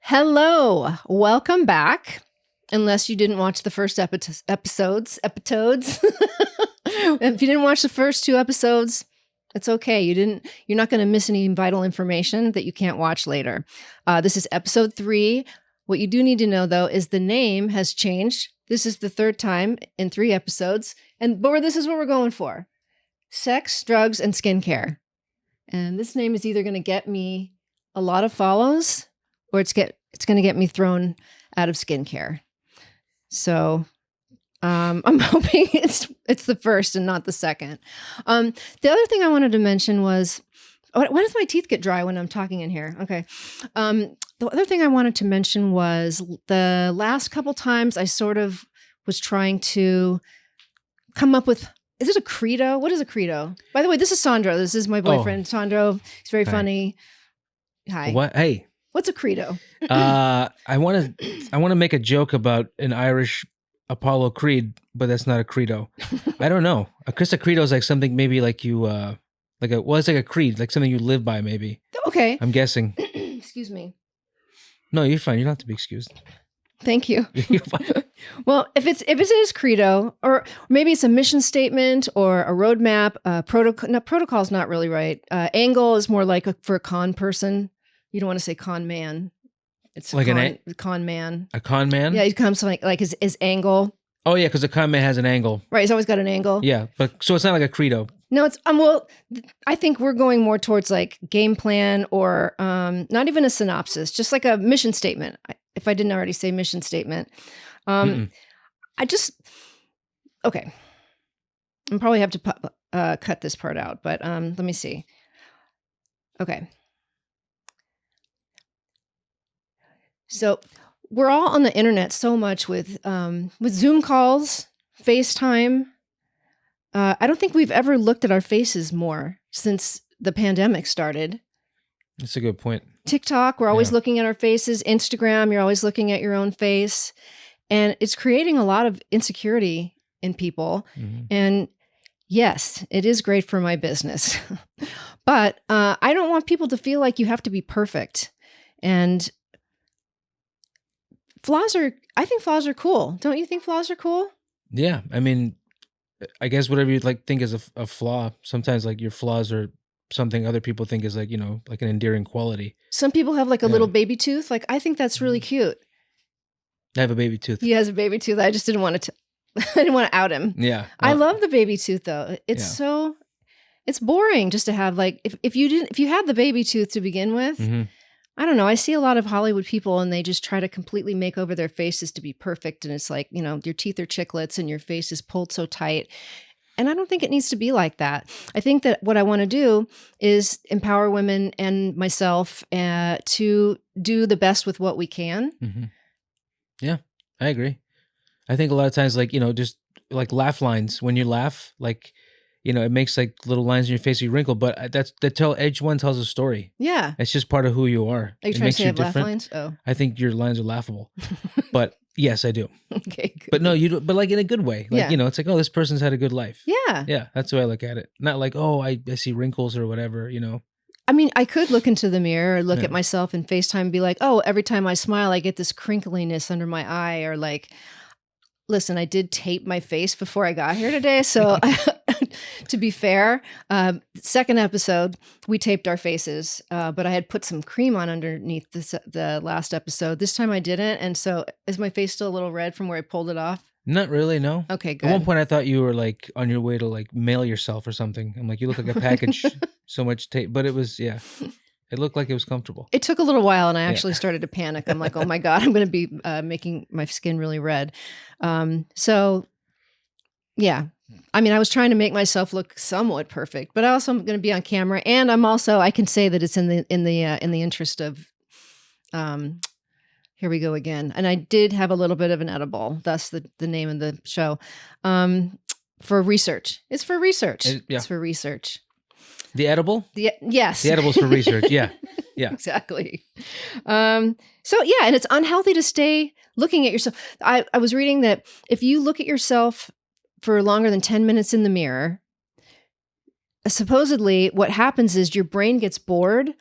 Hello, welcome back. Unless you didn't watch the first episodes. If you didn't watch the first two episodes, it's okay. You're not going to miss any vital information that you can't watch later. This is episode 3. What you do need to know, though, is the name has changed. This is the third time in 3 episodes. But this is what we're going for. Sex, drugs, and skincare. And this name is either going to get me a lot of follows or it's going to get me thrown out of skincare. So I'm hoping it's the first and not the second. The other thing I wanted to mention was, why does my teeth get dry when I'm talking in here? Okay. The other thing I wanted to mention was the last couple times I sort of was trying to come up with, is it a credo? What is a credo? By the way, this is Sandro. This is my boyfriend, Sandro. He's very funny. Hi. What? Hey. What's a credo? I want to make a joke about an Irish Apollo Creed, but that's not a credo. I don't know. A credo is like something maybe like you it's like a creed, like something you live by maybe. Okay. I'm guessing. Excuse me. No, you're fine. You don't have to be excused. Thank you. You're fine. Well, if it is credo, or maybe it's a mission statement or a roadmap, protocol. No, protocol is not really right. Angle is more like for a con person. You don't want to say con man. It's like a con man. A con man? Yeah, he comes from like his angle. Oh yeah, because a con man has an angle. Right, he's always got an angle. Yeah, but so it's not like a credo. No, it's well, I think we're going more towards like game plan or not even a synopsis, just like a mission statement. If I didn't already say mission statement, okay. I'll probably have to cut this part out, but let me see. Okay. So we're all on the internet so much with Zoom calls, FaceTime. I don't think we've ever looked at our faces more since the pandemic started. That's a good point. TikTok, we're always looking at our faces. Instagram, you're always looking at your own face. And it's creating a lot of insecurity in people. Mm-hmm. And yes, it is great for my business. But I don't want people to feel like you have to be perfect. And I think flaws are cool. Don't you think flaws are cool? Yeah. I mean, I guess whatever you think is a flaw, sometimes like your flaws are something other people think is like, like an endearing quality. Some people have like a little baby tooth. Like, I think that's really cute. I have a baby tooth. He has a baby tooth. I just didn't want to, I didn't want to out him. Yeah. I love the baby tooth though. It's boring just to have like, if you had the baby tooth to begin with, mm-hmm. I don't know. I see a lot of Hollywood people and they just try to completely make over their faces to be perfect. And it's like, your teeth are chiclets and your face is pulled so tight. And I don't think it needs to be like that. I think that what I want to do is empower women and myself to do the best with what we can. Mm-hmm. Yeah, I agree. I think a lot of times, like, just like laugh lines, when you laugh, like, it makes like little lines in your face, you wrinkle, but each one tells a story. Yeah. It's just part of who you are. Are you trying to say I have laugh lines? Oh. I think your lines are laughable, but yes, I do. Okay, good. But no, you do, but like in a good way. Like, it's like, oh, this person's had a good life. Yeah. Yeah. That's the way I look at it. Not like, oh, I see wrinkles or whatever, I mean, I could look into the mirror or look at myself in FaceTime and be like, oh, every time I smile, I get this crinkliness under my eye, or like, listen, I did tape my face before I got here today. So to be fair, second episode, we taped our faces, but I had put some cream on underneath the last episode. This time I didn't. And so is my face still a little red from where I pulled it off? Not really, no. Okay, good. At one point I thought you were like on your way to like mail yourself or something. I'm like, you look like a package, so much tape. But it was, it looked like it was comfortable. It took a little while and I actually started to panic. I'm like, oh my God, I'm going to be making my skin really red. So yeah, I mean, I was trying to make myself look somewhat perfect, but I also am going to be on camera. And I can say that it's in the interest of, here we go again. And I did have a little bit of an edible, thus the name of the show, for research. It's for research. It's for research. The edible? Yes. The edible's for research. Yeah. Yeah. Exactly. So yeah, and it's unhealthy to stay looking at yourself. I was reading that if you look at yourself for longer than 10 minutes in the mirror, supposedly what happens is your brain gets bored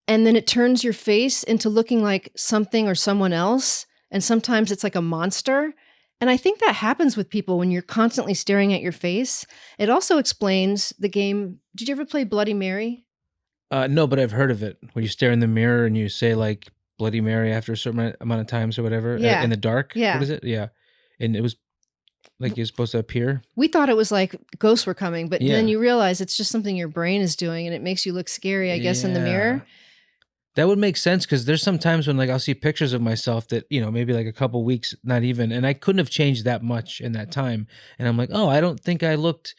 and then it turns your face into looking like something or someone else. And sometimes it's like a monster. And I think that happens with people when you're constantly staring at your face. It also explains the game. Did you ever play Bloody Mary? No, but I've heard of it. When you stare in the mirror and you say like Bloody Mary after a certain amount of times or whatever, Yeah. in the dark. Yeah. What is it? Yeah. And it was like you're supposed to appear. We thought it was like ghosts were coming, but Yeah. then you realize it's just something your brain is doing, and it makes you look scary, I guess, in the mirror. That would make sense, because there's some times when like I'll see pictures of myself that, maybe like a couple weeks, not even, and I couldn't have changed that much in that time. And I'm like, oh, I don't think I looked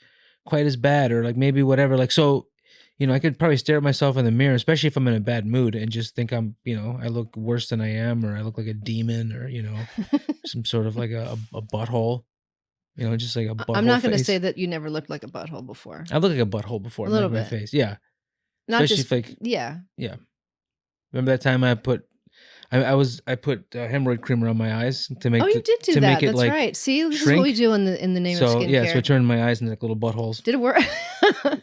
quite as bad, or like maybe whatever. Like, so, I could probably stare at myself in the mirror, especially if I'm in a bad mood, and just think I'm, I look worse than I am, or I look like a demon, or, some sort of like a butthole, just like a butthole. I'm not going to face. say that you never looked like a butthole before. I look like a butthole before. A little my bit. face. Yeah. Not especially just, if like, yeah. Yeah. Remember that time I put hemorrhoid cream around my eyes to make. Oh, you did do to that. Make it, That's like, right. See, this shrink. is what we do in the name of skincare. So it turned my eyes into like little buttholes. Did it work?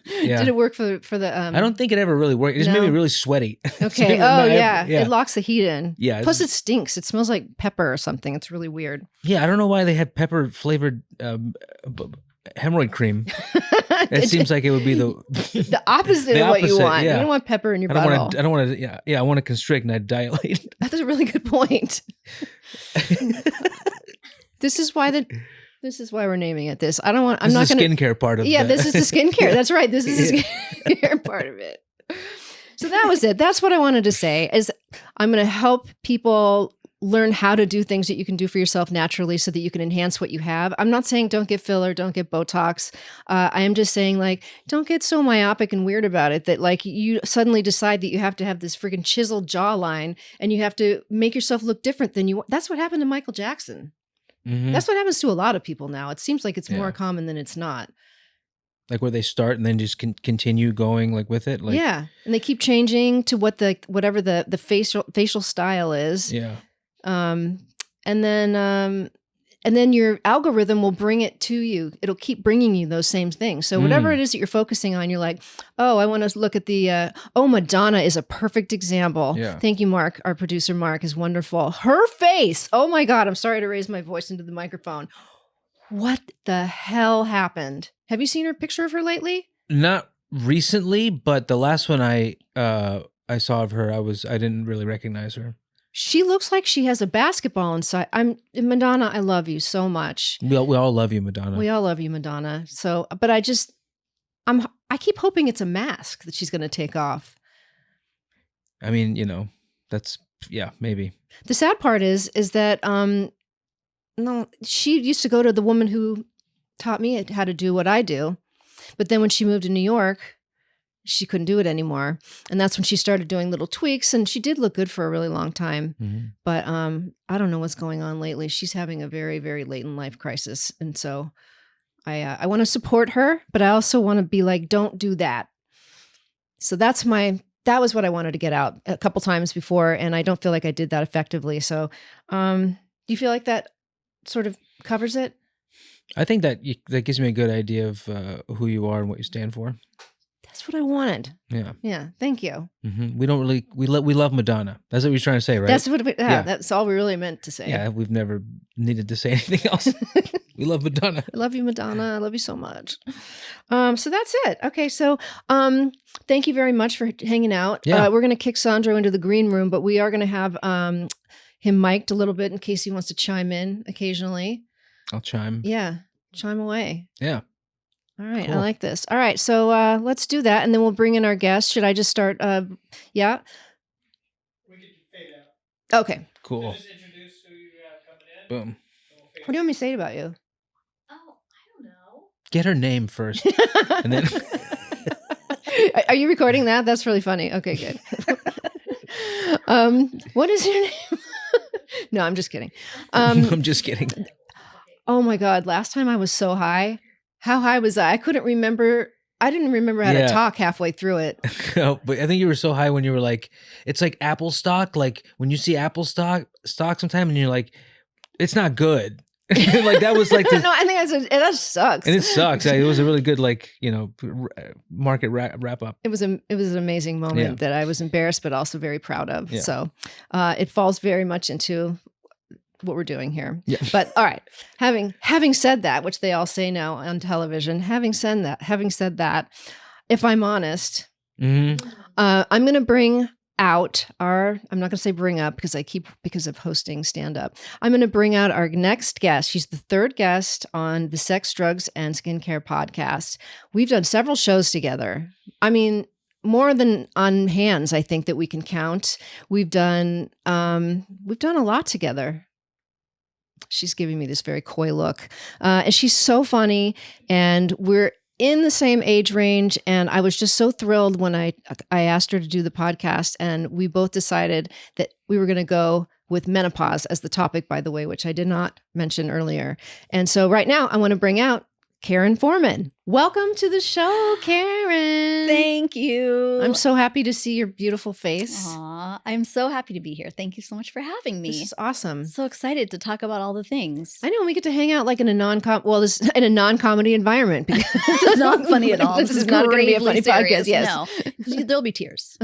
Yeah. Did it work for the? I don't think it ever really worked. It just made me really sweaty. Okay. Yeah. It locks the heat in. Yeah. Plus, it stinks. It smells like pepper or something. It's really weird. Yeah, I don't know why they had pepper flavored hemorrhoid cream. It seems like it would be the opposite of what you want. Yeah. You don't want pepper in your butthole. I don't want to. Yeah. I want to constrict and I dilate. That's a really good point. This is why we're naming it this. I'm not going to skincare part of it. Yeah, this is the skincare. That's right. This is the skincare part of it. So that was it. That's what I wanted to say. Is I'm going to help people learn how to do things that you can do for yourself naturally so that you can enhance what you have. I'm not saying don't get filler, don't get Botox. I am just saying, like, don't get so myopic and weird about it that like you suddenly decide that you have to have this freaking chiseled jawline and you have to make yourself look different than you want. That's what happened to Michael Jackson. Mm-hmm. That's what happens to a lot of people now. It seems like it's more common than it's not. Like where they start and then just continue going like with it. Like, yeah. And they keep changing to whatever the facial style is. Yeah. And then your algorithm will bring it to you. It'll keep bringing you those same things. So whatever it is that you're focusing on, you're like, oh, I want to look at Madonna is a perfect example. Yeah. Thank you, Mark. Our producer, Mark, is wonderful. Her face. Oh my God. I'm sorry to raise my voice into the microphone. What the hell happened? Have you seen her picture of her lately? Not recently, but the last one I saw of her, I didn't really recognize her. She looks like she has a basketball inside. Madonna, I love you so much. We all love you, Madonna. We all love you, Madonna. So, but I keep hoping it's a mask that she's going to take off. I mean, that's, maybe. The sad part is that, no, she used to go to the woman who taught me how to do what I do. But then when she moved to New York, she couldn't do it anymore. And that's when she started doing little tweaks, and she did look good for a really long time. Mm-hmm. But I don't know what's going on lately. She's having a very, very late in life crisis. And so I want to support her, but I also want to be like, don't do that. So that was what I wanted to get out a couple times before. And I don't feel like I did that effectively. So do you feel like that sort of covers it? I think that gives me a good idea of who you are and what you stand for. That's what I wanted. Yeah. Yeah. Thank you. Mm-hmm. We love Madonna. That's what you're trying to say, right? That's all we really meant to say. Yeah. We've never needed to say anything else. We love Madonna. I love you, Madonna. I love you so much. So that's it. Okay. So, thank you very much for hanging out. Yeah. We're going to kick Sandro into the green room, but we are going to have, him mic'd a little bit in case he wants to chime in occasionally. I'll chime. Yeah. Chime away. Yeah. All right. Cool. I like this. All right. So let's do that. And then we'll bring in our guest. Should I just start? Yeah. We can fade out. Okay. Cool. So just introduce who you have coming in. Boom. What do you want me to say about you? Oh, I don't know. Get her name first. And then Are you recording that? That's really funny. Okay, good. What is your name? No, I'm just kidding. I'm just kidding. Oh my God. Last time I was so high. How high was I? I couldn't remember. I didn't remember how to talk halfway through it. No, but I think you were so high when you were like, it's like Apple stock. Like when you see Apple stock sometime and you're like, it's not good. Like that was like the, No, I think that sucks. and it sucks. It was a really good like market wrap up. It was an amazing moment that I was embarrassed, but also very proud of. Yeah. So it falls very much into what we're doing here. Yeah. But all right, having said that, which they all say now on television, having said that, if I'm honest, I'm going to bring out I'm not going to say bring up because of hosting stand up. I'm going to bring out our next guest. She's the third guest on the Sex, Drugs, and Skincare podcast. We've done several shows together. I mean, more than on hands, I think that we can count. We've done a lot together. She's giving me this very coy look. And she's so funny, and we're in the same age range. And I was just so thrilled when I asked her to do the podcast, and we both decided that we were going to go with menopause as the topic, by the way, which I did not mention earlier. And so right now I want to bring out Karen Forman. Welcome to the show, Karen. Thank you. I'm so happy to see your beautiful face. Aw, I'm so happy to be here. Thank you so much for having me. This is awesome. So excited to talk about all the things. I know, we get to hang out like in a in a non-comedy environment. Because This is not funny at all. This is not going to be a funny podcast. Yes. No, there'll be tears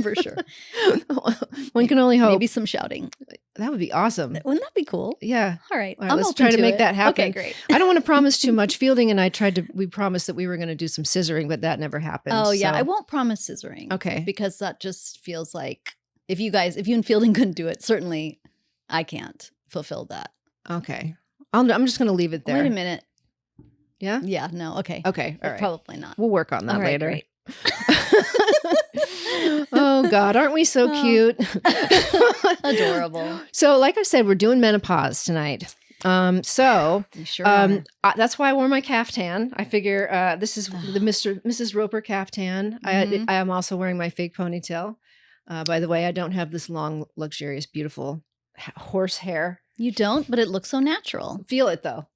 for sure. One can only hope. Maybe some shouting. That would be awesome. Wouldn't that be cool? Yeah. All right. All right, I'm let's open try to make it. that happen. Okay, great. I don't want to promise too much. Fielding and I we promised that we were going to do some scissoring, but that never happened. Oh yeah, so- I won't promise scissoring. Okay. Because that just feels like if you and Fielding couldn't do it, certainly I can't fulfill that. Okay. I'm just going to leave it there. Wait a minute. Yeah? Yeah, no, okay. Okay. All right. Probably not. We'll work on that All right, later. great. Oh God, aren't we so Oh. cute? Adorable. So, like I said, we're doing menopause tonight. You sure are. That's why I wore my caftan. I figure this is the Mrs. Roper caftan. Mhm. I am also wearing my fake ponytail. By the way, I don't have this long, luxurious, beautiful horse hair. You don't, but it looks so natural. Feel it though.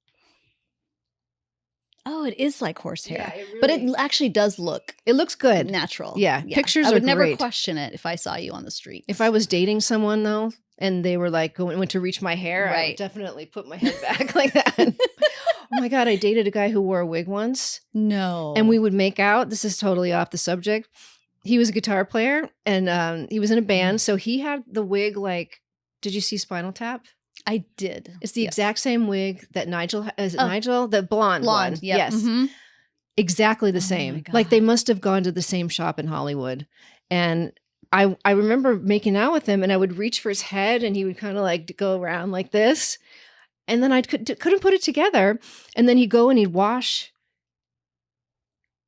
Oh, it is like horsehair. Yeah, it But it really- actually does look It looks good. natural. Yeah, pictures I would are never great. question it if I saw you on the street. If I was dating someone though, and they were like went to reach my hair, I would Right. definitely put my head back like that. Oh my God, I dated a guy who wore a wig once. No. And we would make out. This is totally off the subject. He was a guitar player, and he was in a band. So he had the wig like, did you see Spinal Tap? I did. It's the Yes. exact same wig that Nigel, is it Oh. Nigel? The blonde one. Yep. Yes. Mhm. Exactly the Oh my same. God. Like they must have gone to the same shop in Hollywood. And I remember making out with him, and I would reach for his head, and he would kind of like go around like this. And then I couldn't put it together. And then he'd go and he'd wash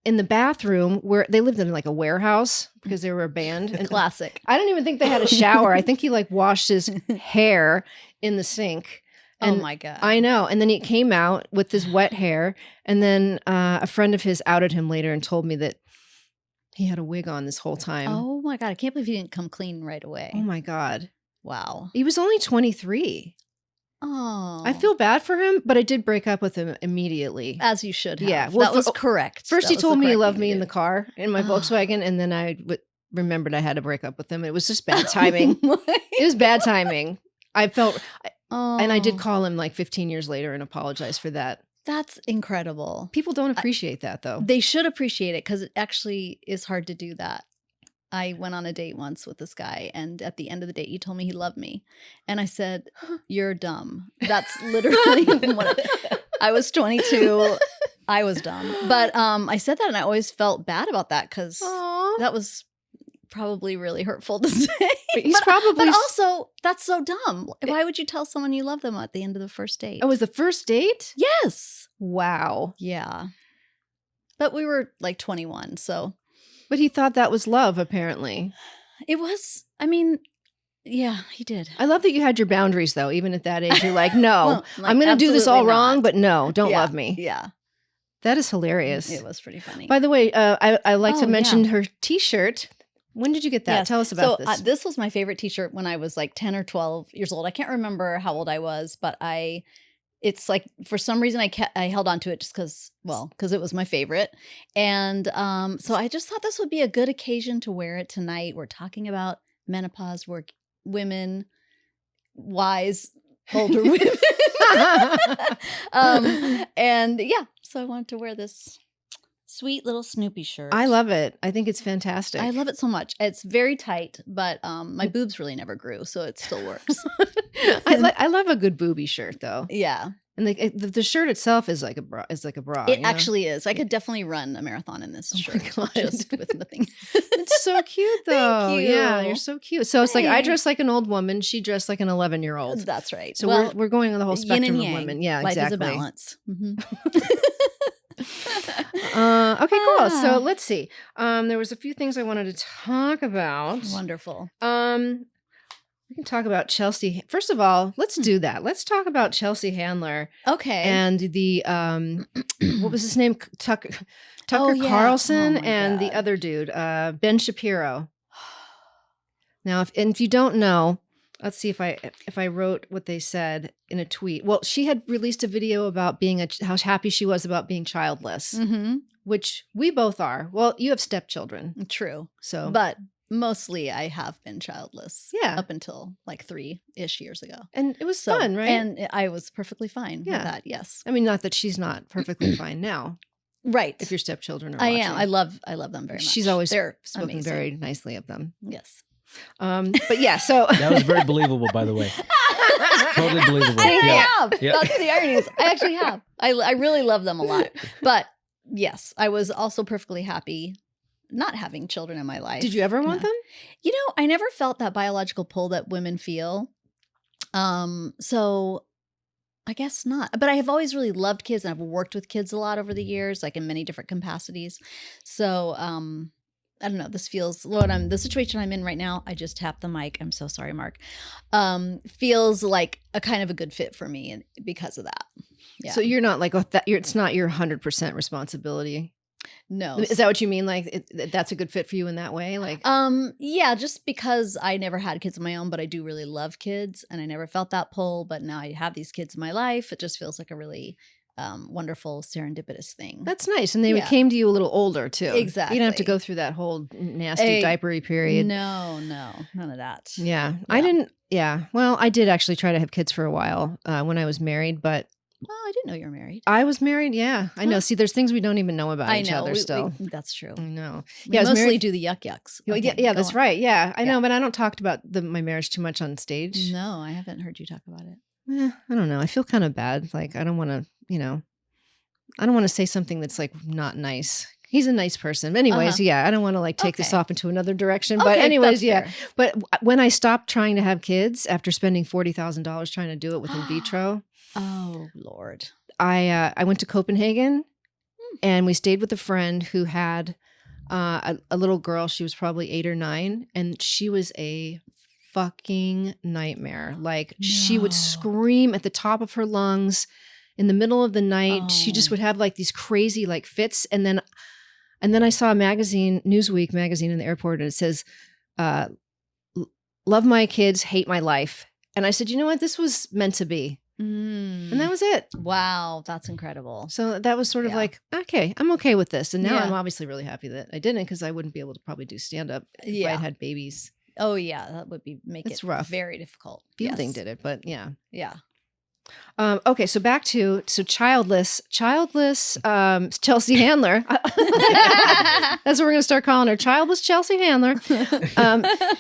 in the bathroom where they lived in like a warehouse because they were a band. And Classic. I don't even think they had a shower. I think he like washed his hair in the sink. Oh And my God. I know. And then he came out with his wet hair. And then a friend of his outed him later and told me that he had a wig on this whole time. Oh my God. I can't believe he didn't come clean right away. Oh my God. Wow. He was only 23. Oh. I feel bad for him, but I did break up with him immediately. as you should have. Yeah, well, that was correct. First, That he was told the me he correct loved thing me to in the do. car in my Ah. Volkswagen. And then I remembered I had to break up with him. It was just bad timing. It was bad timing. I felt, and I did Oh, call him like 15 years later and apologize for that. That's incredible. People don't appreciate that though. They should appreciate it because it actually is hard to do that. I went on a date once with this guy, and at the end of the date, he told me he loved me. And I said, "You're dumb." That's literally what I was 22. I was dumb. But I said that, and I always felt bad about that because Aw. that was probably really hurtful to say. But he's probably But also, that's so dumb. Why would you tell someone you love them at the end of the first date? Oh, it was the first date? Yes. Wow. Yeah. But we were like 21, so But he thought that was love, apparently. it was, I mean, yeah, he did. I love that you had your boundaries, though. Even at that age, you're like, no, Well, like, I'm going to do this all absolutely wrong, not. but no, don't Yeah, love me. Yeah. That is hilarious. It was pretty funny. By the way, I like to Oh, mention yeah. her T-shirt. When did you get that? Yes. Tell us about so, this. This was my favorite t-shirt when I was like 10 or 12 years old. I can't remember how old I was, but it's like for some reason I held on to it just because it was my favorite. And so I just thought this would be a good occasion to wear it tonight. We're talking about menopause, we're women, wise, older women. And yeah, so I wanted to wear this sweet little Snoopy shirt. I love it. I think it's fantastic. I love it so much. It's very tight, but my boobs really never grew, so it still works. I love a good booby shirt though. Yeah. And the shirt itself is like a bra. It you know? actually is. I could definitely run a marathon in this my shirt God. just with nothing. It's so cute though. Thank Yeah, you. you're so cute. So it's like I Thanks. dress like an old woman. She dressed like an 11-year-old. That's right. So Well, we're going on the whole yin spectrum and of yang. women. Yeah, Life exactly. is a balance. Okay, cool. So Ah. let's see. There was a few things I wanted to talk about. Wonderful. We can talk about Chelsea. First of all, let's do that. Let's talk about Chelsea Handler Okay. and the what was his name? Tucker Oh, yeah. Carlson Oh, my and the God. other dude, Ben Shapiro. Now, if you don't know, let's see if I wrote what they said in a tweet. Well, she had released a video about how happy she was about being childless, Mm-hmm. which we both are. Well, you have stepchildren, True. so But mostly I have been childless. Yeah. Up until like 3-ish years ago. and it was So, fun, right? And I was perfectly fine Yeah. with that. Yes. I mean, not that she's not perfectly fine now. Right. If your stepchildren are I watching. am. I love them very much. She's always They're spoken amazing. very nicely of them. Yes. But yeah, so That was very believable, by the way. Totally believable. I actually Yeah. have. Yeah. That's the irony. Is I actually have. I really love them a lot. But yes, I was also perfectly happy not having children in my life. did you ever want No. them? You know, I never felt that biological pull that women feel. So I guess not. But I have always really loved kids and I've worked with kids a lot over the years, like in many different capacities. So I don't know. This feels the situation I'm in right now. I just tapped the mic. I'm so sorry, Mark. Feels like a kind of a good fit for me and because of that. Yeah. So you're not like it's not your 100% responsibility. No. Is that what you mean? Like that's a good fit for you in that way? Like Yeah, just because I never had kids of my own, but I do really love kids and I never felt that pull, but now I have these kids in my life. It just feels like a really wonderful serendipitous thing. that's nice, and they Yeah. came to you a little older too. Exactly. You didn't have to go through that whole nasty diapery period. No, none of that. Yeah, I didn't. Yeah, well, I did actually try to have kids for a while when I was married, but Oh, I didn't know you were married. I was married. Yeah, I know. Huh. See, there's things we don't even know about I each know. other still. That's true. I know. We Yeah, I was mostly married- do the yucks. Well, Okay, yeah, go that's on. right. Yeah, I Yeah. know, but I don't talk about my marriage too much on stage. No, I haven't heard you talk about it. I don't know. I feel kind of bad. Like I don't want to, I don't want to say something that's like not nice. He's a nice person. But anyways, yeah, I don't want to like take this Okay. off into another direction. But Okay, anyways, that's yeah. fair. But when I stopped trying to have kids after spending $40,000 trying to do it with in vitro, Oh, Lord. I went to Copenhagen and we stayed with a friend who had a little girl. She was probably 8 or 9, and she was a fucking nightmare. Like she would No. scream at the top of her lungs in the middle of the night. She just Oh. would have like these crazy like fits, and then I saw a magazine, Newsweek magazine, in the airport, and it says, "Love my kids, hate my life." And I said, you know what? This was meant to be. Mm. And that was it. Wow, that's incredible. So that was sort of Yeah. like, okay, I'm okay with this. And now Yeah. I'm obviously really happy that I didn't, because I wouldn't be able to probably do stand up if I Yeah. had had babies. Oh, yeah, that would make It's it rough. very difficult. Fielding Yes. did it, but yeah. Yeah. Okay, so back to childless Chelsea Handler. That's what we're gonna start calling her, childless Chelsea Handler.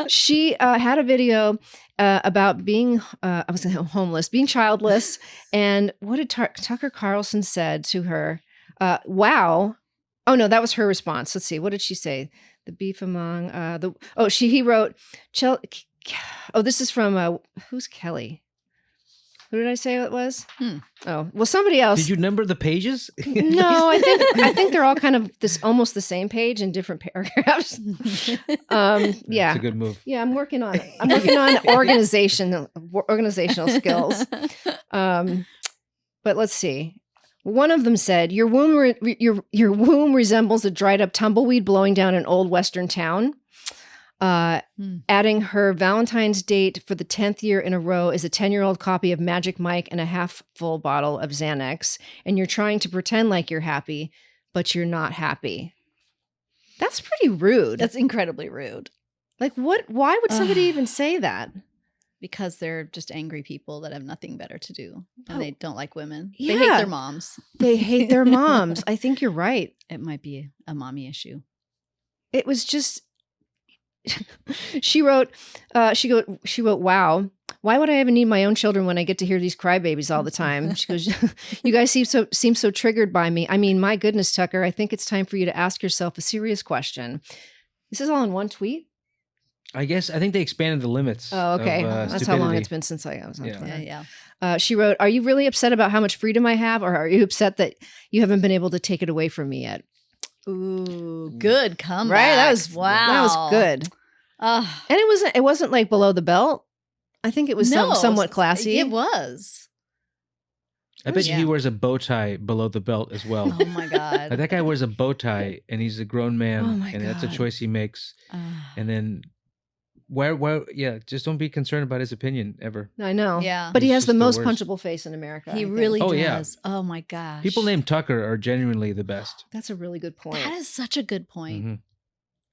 She had a video about being I was gonna say homeless, being childless, and what did Tucker Carlson said to her? Wow. Oh no, that was her response. Let's see. What did she say? The beef among he wrote. This is from who's Kelly? Who did I say it was? Oh, well, somebody else. Did you number the pages? No, I think they're all kind of almost the same page in different paragraphs. Yeah, It's a good move. yeah, I'm working on it. I'm working on organizational skills. But let's see. One of them said, "Your womb resembles a dried up tumbleweed blowing down an old Western town." Adding her Valentine's date for the 10th year in a row is a 10-year-old copy of Magic Mike and a half full bottle of Xanax. And you're trying to pretend like you're happy, but you're not happy. That's pretty rude. That's incredibly rude. Like, what? Why would somebody even say that? because they're just angry people that have nothing better to do and Oh. they don't like women. Yeah. They hate their moms. They hate their moms. I think you're right. It might be a mommy issue. It was just she wrote, wow, why would I ever need my own children when I get to hear these crybabies all the time? She goes, you guys seem so triggered by me. I mean, my goodness, Tucker, I think it's time for you to ask yourself a serious question. This is all in one tweet? I think they expanded the limits. Oh, okay. That's stupidity. how long it's been since I was on Yeah. Twitter. Yeah. She wrote, are you really upset about how much freedom I have, or are you upset that you haven't been able to take it away from me yet? Ooh, good comeback. Right? That was wow. good. And it wasn't like below the belt. I think it was somewhat classy. It was. I bet you he Yeah. wears a bow tie below the belt as well. Oh my God. Like that guy wears a bow tie and he's a grown man, Oh my and that's a God. choice he makes. And then just don't be concerned about his opinion ever. I know. Yeah. But he He's has the just the most worst. punchable face in America. I He think. really Oh, yeah. does. Oh my gosh. People named Tucker are genuinely the best. That's a really good point. That is such a good point. Mhm.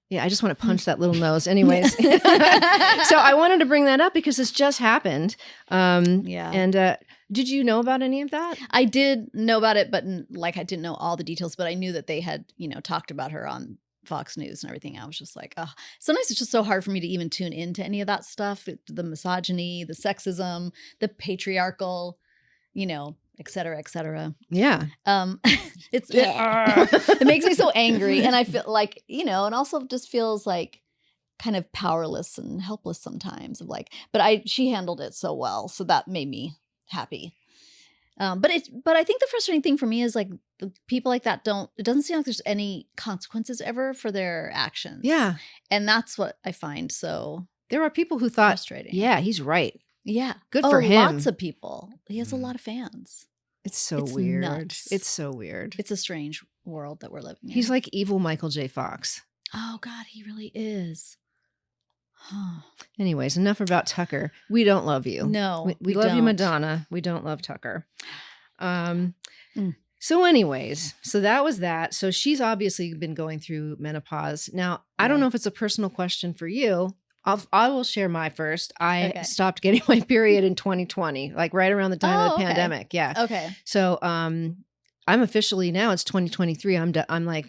Yeah, I just want to punch that little nose. Anyways. So I wanted to bring that up because this just happened. Yeah. And did you know about any of that? I did know about it, but I didn't know all the details, but I knew that they had, talked about her on Fox News and everything. I was just like, oh, sometimes it's just so hard for me to even tune into any of that stuff. The misogyny, the sexism, the patriarchal, et cetera, et cetera. Yeah. It makes me so angry. And I feel like, and also just feels like kind of powerless and helpless sometimes but she handled it so well. So that made me happy. But I think the frustrating thing for me is like the people like that it doesn't seem like there's any consequences ever for their actions. Yeah. And that's what I find so There are people who thought, frustrating. yeah, he's right. Yeah. Good for him. Lots of people. He has a lot of fans. It's so It's weird. nuts. It's so weird. It's a strange world that we're living in. He's like evil Michael J. Fox. Oh God, he really is. Huh. Anyways, enough about Tucker. We don't love you. No, We love you, don't. Madonna. We don't love Tucker. So anyways, so that was that. So she's obviously been going through menopause. Now, I don't know if it's a personal question for you. I will share my first. I stopped getting my period in 2020, like right around the time of the pandemic. Yeah. Okay. So I'm officially now it's 2023. I'm like,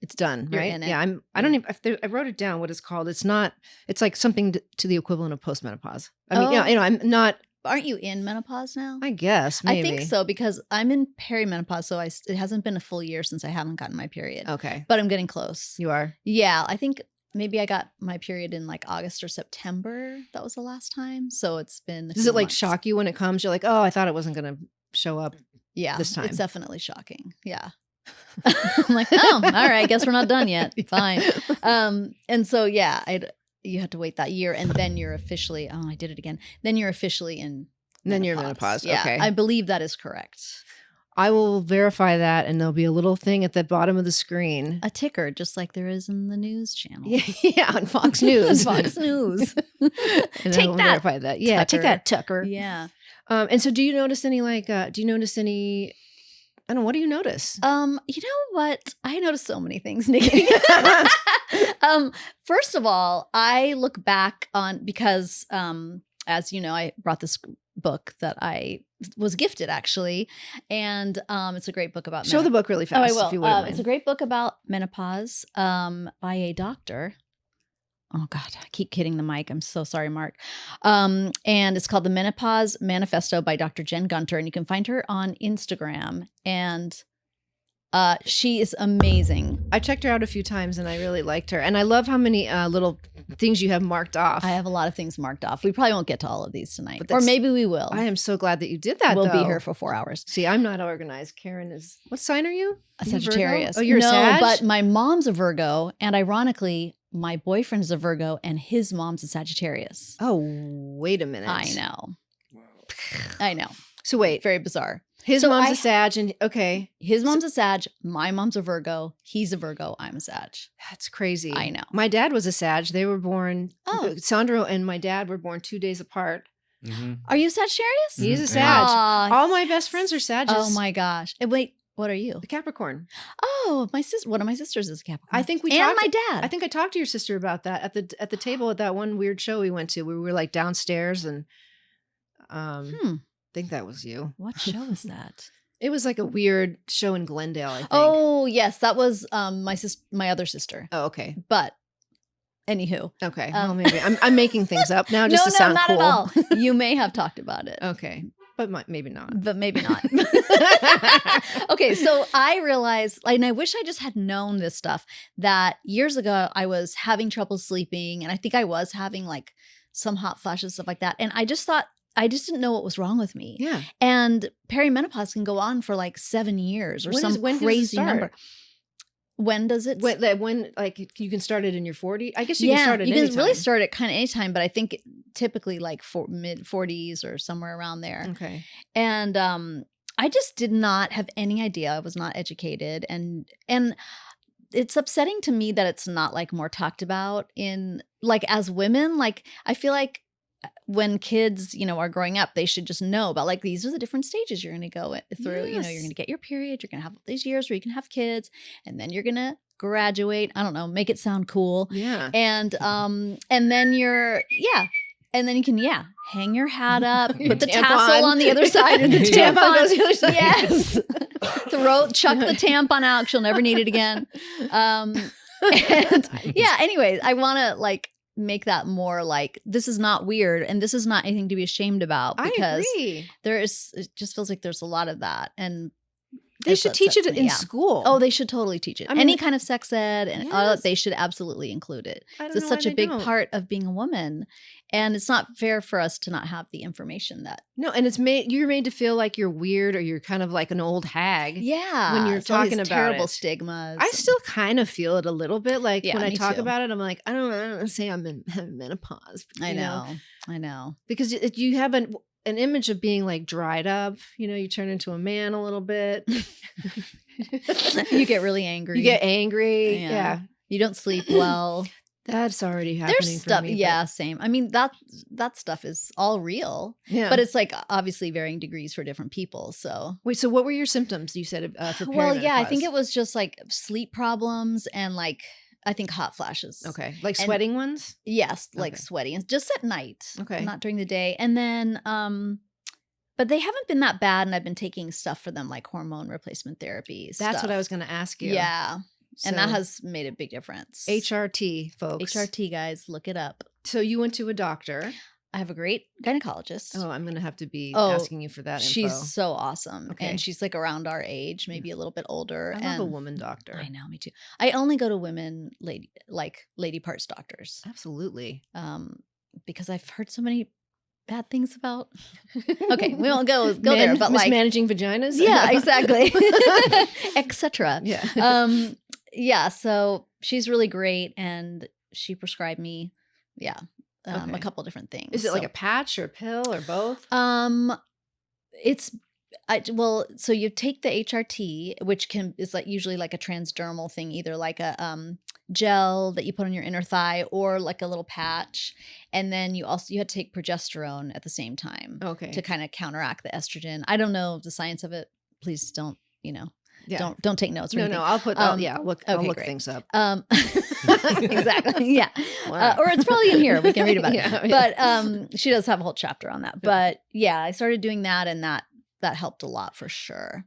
it's done. You're right. in it. Yeah. I don't even, I wrote it down what it's called. It's like something to the equivalent of postmenopause. I mean, I'm not. Aren't you in menopause now? I guess maybe. I think so because I'm in perimenopause. So it hasn't been a full year since I haven't gotten my period. Okay. But I'm getting close. You are? Yeah. I think maybe I got my period in like August or September. That was the last time. So it's been. Does it like shock you when it comes? You're like, oh, I thought it wasn't going to show up. Yeah. This time. It's definitely shocking. Yeah. I'm like, oh, all right. I guess we're not done yet. Fine. And so, yeah, you had to wait that year and then you're officially, I did it again. Then you're officially in And then you're menopause. Yeah, Okay. I believe that is correct. I will verify that, and there'll be a little thing at the bottom of the screen. A ticker, just like there is in the news channel. Yeah, on Fox News. Fox News. And I Take will that, verify that. Yeah, take Tucker. that, Tucker. Yeah. And so do you notice any I don't know, what do you notice? You know what? I noticed so many things, Nikki. First of all, I look back on because as you know, I brought this book that I was gifted actually, and it's a great book about Show the book really fast. I will. If you wouldn't It's a mind. great book about menopause by a doctor. Oh God, I keep hitting the mic. I'm so sorry, Mark. And it's called The Menopause Manifesto by Dr. Jen Gunter. And you can find her on Instagram. And she is amazing. I checked her out a few times and I really liked her. And I love how many little things you have marked off. I have a lot of things marked off. We probably won't get to all of these tonight. But Or that's- maybe we will. I am so glad that you did that. We'll be though. here for 4 hours. See, I'm not organized. Karen is. What sign are you? A You Virgo? Sagittarius. Oh, you're a Sag? but my mom's a Virgo. And ironically, my boyfriend is a Virgo and his mom's a Sagittarius. Oh, wait a minute. I know. I know. So wait, Very bizarre. his So mom's I- a Sag, and okay, His mom's a Sag. My mom's a Virgo. He's a Virgo. I'm a Sag. that's crazy. I know. My dad was a Sag. They were born. Oh. Sandro and my dad were born 2 days apart. Mhm. Are you Sagittarius? He's a Mhm. Sag. Aw. All my best friends are Sages. Oh my gosh. And wait, What are you? The Capricorn. Oh, my sister. One of my sisters is a Capricorn. I think we and talked. my dad. I think I talked to your sister about that at the table at that one weird show we went to. We were like downstairs, and I think that was you. What show was that? It was like a weird show in Glendale, I think. Oh yes, that was my other sister. Oh, okay. But anywho, Okay. Well, maybe I'm making things up now just no, to sound not cool. at all. You may have talked about it. Okay, but maybe not. But maybe not. Okay, so I realized, and I wish I just had known this stuff, that years ago I was having trouble sleeping, and I think I was having like some hot flashes, stuff like that. And I just didn't know what was wrong with me. Yeah. And perimenopause can go on for like 7 years or when crazy does it number. When does it? When like you can start it in your 40s? I guess you can start it you can anytime. really start it kind of anytime, but I think typically like mid 40s or somewhere around there. Okay. And I just did not have any idea. I was not educated, and it's upsetting to me that it's not like more talked about in like as women. Like I feel like when kids, are growing up, they should just know about like these are the different stages you're going to go through. Yes. You're going to get your period, you're going to have these years where you can have kids, and then you're going to graduate. I don't know, make it sound cool. Yeah. And then and then you can hang your hat up, Your put the tampon. tassel on the other side of the Tampon tampon. goes the other side. Yes. Chuck the tampon out. She'll never need it again. Anyways, I want to like make that more like this is not weird and this is not anything to be ashamed about, because I agree. it just feels like there's a lot of that, and They should teach it in school. Oh, they should totally teach it. I mean, any kind of sex ed, and yes. they should absolutely include it. I don't It's know such why a they big don't. part of being a woman, and it's not fair for us to not have the information that. No, and you're made to feel like you're weird or you're kind of like an old hag. Yeah, When you're it's all these talking about terrible it. stigmas. I still kind of feel it a little bit. Like Yeah, when I me talk too. about it, I'm like, I don't want to say I'm in menopause. I know. Because you have an image of being like dried up. You turn into a man a little bit. You get really angry. You get angry. Yeah. Yeah. You don't sleep well. That's already happening There's for stuff. me. Yeah, same. I mean, that stuff is all real, Yeah. but it's like obviously varying degrees for different people. So Wait, so what were your symptoms you said for well, yeah, I think perimenopause? it was just like sleep problems and like I think hot flashes. Okay. Like And- sweating ones? Yes, like Okay. sweating, just at night. Okay. Not during the day. And then but they haven't been that bad, and I've been taking stuff for them like hormone replacement therapy. That's stuff. what I was going to ask you. Yeah. And that So, has made a big difference. HRT, folks. HRT, guys, look it up. So you went to a doctor. I have a great gynecologist. Oh, I'm going to have to be Oh, asking you for that She's info. so awesome. Okay. And she's like around our age, maybe a little bit older. I love and a woman doctor. I know, me too. I only go to women lady parts doctors. Absolutely. Because I've heard so many bad things about. Okay, we won't go there, but like mismanaging vaginas. yeah, exactly. Etc. Yeah. Yeah, so she's really great, and she prescribed me a Okay. couple different things. Is it like So- a patch or a pill or both? So you take the HRT, which is like usually like a transdermal thing, either like a gel that you put on your inner thigh or like a little patch, and then you had to take progesterone at the same time Okay. to kind of counteract the estrogen. I don't know the science of it. Please don't Yeah. don't take notes. Or No, anything. I'll put. I'll look okay, look great. things up. Exactly. Yeah. Wow. Or it's probably in here. We can read about Yeah, it. But she does have a whole chapter on that. But yeah, I started doing that, and that helped a lot for sure.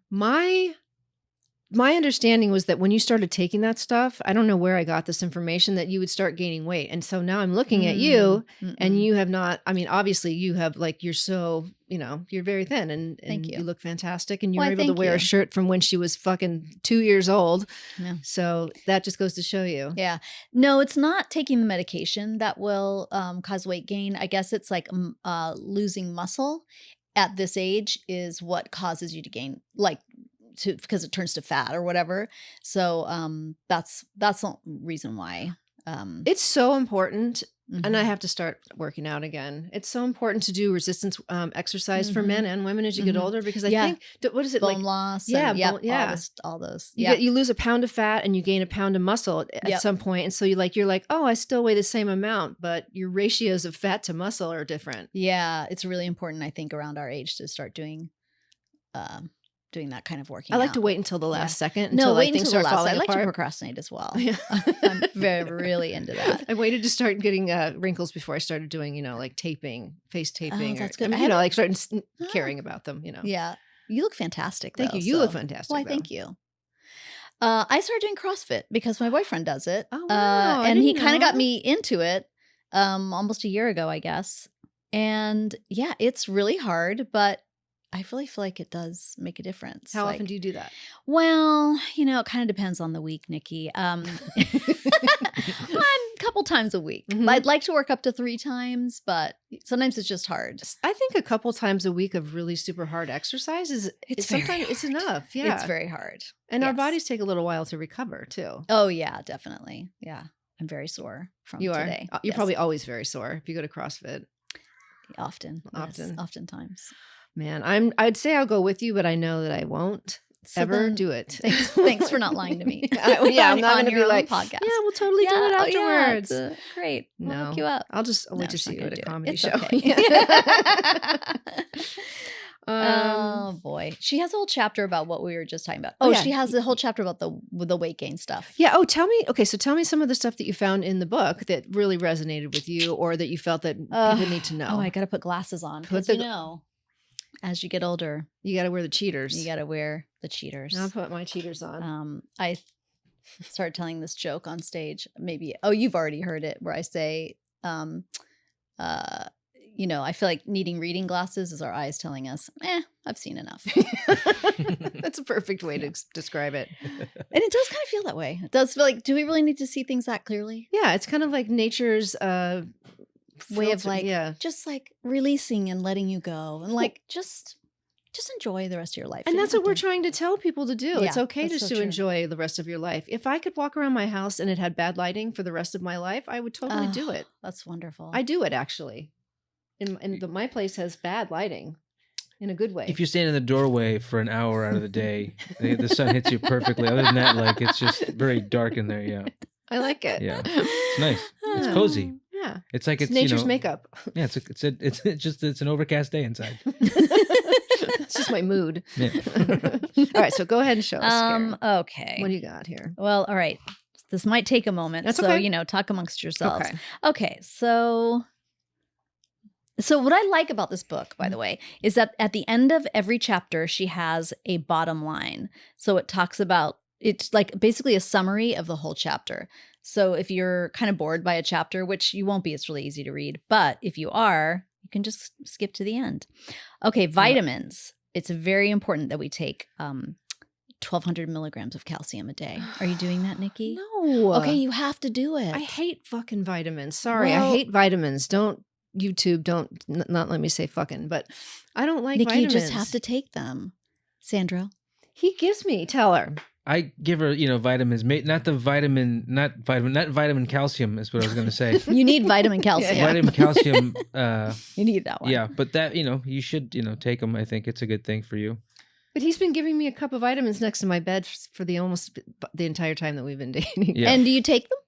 My understanding was that when you started taking that stuff, I don't know where I got this information, that you would start gaining weight. And so now I'm looking at you, and you have not. I mean, obviously, you have like you're so you're very thin, and Thank you. you look fantastic, and you Why, were able to thank wear a you. shirt from when she was fucking 2 years old. Yeah. So that just goes to show you. Yeah. No, it's not taking the medication that will cause weight gain. I guess it's like losing muscle at this age is what causes you to gain, because it turns to fat or whatever. So that's the reason why. It's so important. Mhm. And I have to start working out again. It's so important to do resistance exercise for Mhm. men and women as you get Mhm. older, because I Yeah. think, what is it Bone like? loss. yeah, and, yep, bone- yeah. all those. You, Yeah. you lose a pound of fat and you gain a pound of muscle at Yep. some point. And so you're like, oh, I still weigh the same amount, but your ratios of fat to muscle are different. Yeah, it's really important, I think, around our age to start doing doing that kind of working I like out. to wait until the last second No, until wait like things until the start last. falling I like to apart. procrastinate as well. Yeah. I'm really into that. I waited to start getting wrinkles before I started doing, like taping, face taping. that's or, good. I I mean, haven't- like starting caring about them, Yeah. You look fantastic. Thank though, you. You look so- fantastic. Why, though. thank you. I started doing CrossFit because my boyfriend does it. Oh, wow. I and he didn't kind of got know. me into it almost a year ago, I guess. And yeah, it's really hard, but I really feel like it does make a difference. How often do you do that? Well, it kind of depends on the week, Nikki. A couple times a week. Mhm. I'd like to work up to 3 times, but sometimes it's just hard. I think a couple times a week of really super hard exercise is very sometimes it's hard. enough. Yeah. It's very hard. And our Yes. bodies take a little while to recover too. Oh, yeah, definitely. Yeah. I'm very sore from You are. today. You're Yes. probably always very sore if you go to CrossFit. Often. Often. Yes, oftentimes. Man, I'd say I'll go with you, but I know that I won't So ever then, do it. Thanks for not lying to me. I'm not on going to your be like, own podcast. yeah, we'll totally do it oh, afterwards. Yeah, great. We'll No, hook you up. I'll just No, wait to she's see not you at gonna a do it. comedy It's show. okay. Um, Oh boy, she has a whole chapter about what we were just talking about. Oh, yeah. she has a whole chapter about the weight gain stuff. Yeah. Oh, tell me. Okay, so tell me some of the stuff that you found in the book that really resonated with you, or that you felt that people need to know. Oh, I got to put glasses on Put because the- as you get older, You got to wear the cheaters. you got to wear the cheaters. I'll put my cheaters on. I started telling this joke on stage. Maybe you've already heard it, where I say, I feel like needing reading glasses is our eyes telling us, I've seen enough. That's a perfect way to describe it. And it does kind of feel that way. It does feel like, do we really need to see things that clearly? Yeah, it's kind of like nature's Way of filter- like, yeah. just like releasing and letting you go, and like just enjoy the rest of your life. And You that's don't what we're have to- trying to tell people to do. It's Yeah, okay that's just so to true. enjoy the rest of your life. If I could walk around my house and it had bad lighting for the rest of my life, I would totally do Oh, it. That's wonderful. I do it actually. My place has bad lighting in a good way. If you stand in the doorway for an hour out of the day, the sun hits you perfectly. Other than that, like it's just very dark in there. Yeah, I like it. Yeah. it's nice. It's Yeah. cozy. Yeah. It's like It's it's nature's you know, makeup. Yeah, it's an overcast day inside. It's just my mood. Yeah. All right, so go ahead and show us. Karen. Okay. What do you got here? Well, all right. This might take a moment. That's so, okay. Talk amongst yourselves. Okay. Okay. So what I like about this book, by the way, is that at the end of every chapter, she has a bottom line. So it talks about, it's like basically a summary of the whole chapter. So if you're kind of bored by a chapter, which you won't be, it's really easy to read. But if you are, you can just skip to the end. Okay, vitamins. It's very important that we take 1,200 milligrams of calcium a day. Are you doing that, Nikki? No. Okay, you have to do it. I hate fucking vitamins. Sorry, I Well- hate vitamins. Don't not let me say fucking, but I don't like Nikki, vitamins. you just have to take them. Sandra. He gives me. Tell her. I give her, vitamins, not vitamin calcium is what I was going to say. You need vitamin calcium. Yeah. Vitamin calcium, You need that one. yeah, but that, you should, take them. I think it's a good thing for you. But he's been giving me a cup of vitamins next to my bed for the entire time that we've been dating. Yeah. And do you take them?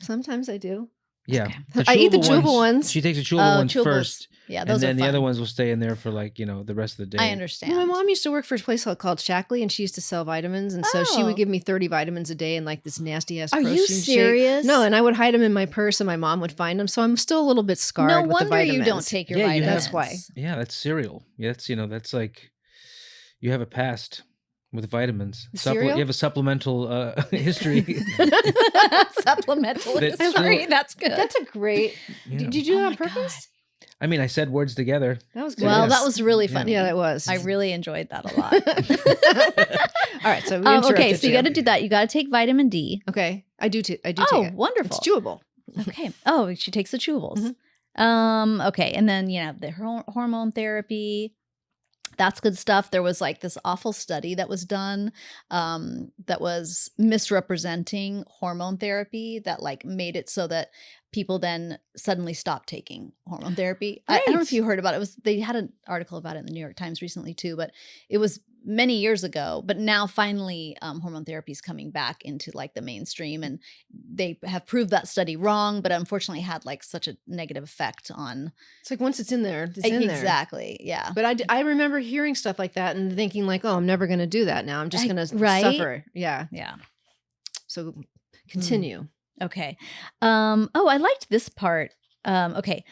Sometimes I do. Yeah. Okay. I eat the chewable ones. She takes the chewable ones chewables. first. Yeah, And those then are the fun. other ones will stay in there for the rest of the day. I understand. My mom used to work for a place called Shackley, and she used to sell vitamins, and so she Oh. would give me 30 vitamins a day and like this nasty ass. Are protein you shake. serious? No, and I would hide them in my purse, and my mom would find them. So I'm still a little bit scarred. No with the wonder vitamins. you don't take your Yeah, you vitamins. That's why. Yeah, that's cereal. Yeah, that's like you have a past with vitamins. Cereal? You have a supplemental history. Supplemental. That's Sorry, true. that's good. That's a great. Yeah. Did you do Oh that on my purpose? I mean, I said words together. That was good. well, Yes. that was really Yeah. funny. Yeah, that was. I really enjoyed that a lot. All right, so we Okay, interrupted so you got to do that. You got to take vitamin D. Okay, I do too. I do Oh, take it. wonderful. It's chewable. Okay. Oh, she takes the chewables. Mhm. Okay, and then the hormone therapy. That's good stuff. There was like this awful study that was done that was misrepresenting hormone therapy that like made it so that people then suddenly stopped taking hormone therapy. I don't know if Right. you heard about it. They had an article about it in the New York Times recently too, but it was many years ago, but now finally hormone therapy is coming back into like the mainstream, and they have proved that study wrong, but unfortunately had like such a negative effect on. It's like once it's in there, it's in there. Exactly. Yeah. But I remember hearing stuff like that and thinking like, oh, I'm never going to do that now. I'm just going to right? suffer. Yeah. Yeah. So continue. Okay. Oh, I liked this part. Okay.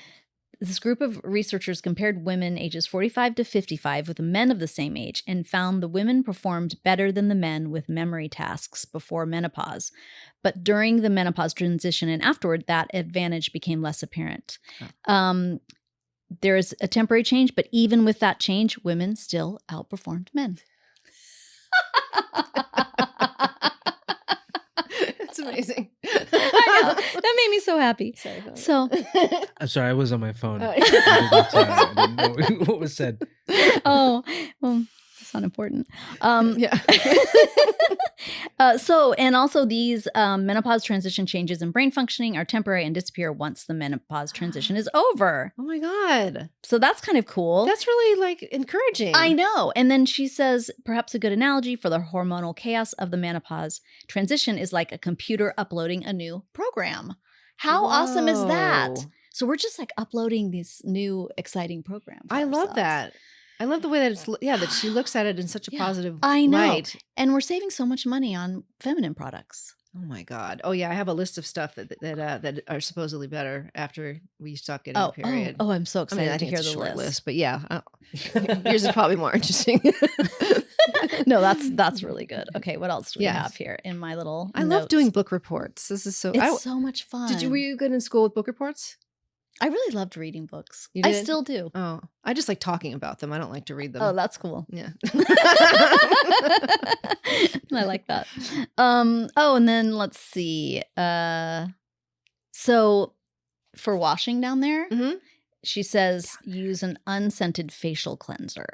This group of researchers compared women ages 45 to 55 with men of the same age and found the women performed better than the men with memory tasks before menopause. But during the menopause transition and afterward, that advantage became less apparent. There is a temporary change, but even with that change, women still outperformed men. It's amazing. I know. That made me so happy. Sorry, So, I'm sorry, I was on my phone. Oh. I didn't know what was said. oh, well, it's not important. Yeah. And also these menopause transition changes in brain functioning are temporary and disappear once the menopause transition is over. Oh my God. So that's kind of cool. That's really like encouraging. I know. And then she says, perhaps a good analogy for the hormonal chaos of the menopause transition is like a computer uploading a new program. How awesome is that? Whoa. So we're just like uploading this new exciting program. for I love ourselves. that. I love the way that it's, that she looks at it in such a Yeah, positive I know. light. And we're saving so much money on feminine products. Oh my God. Oh yeah. I have a list of stuff that are supposedly better after we stop getting a period. Oh, I'm so I excited mean, I to think hear it's the a short list. but yeah, yours is probably more interesting. No, that's really good. Okay, what else do we Yes. have here in my little I love notes? doing book reports. This is so. It's so much fun. Were you good in school with book reports? I really loved reading books. You I did? still do. Oh, I just like talking about them. I don't like to read them. Oh, that's cool. yeah. I like that. And then let's see. So for washing down there, Mhm. she says use an unscented facial cleanser.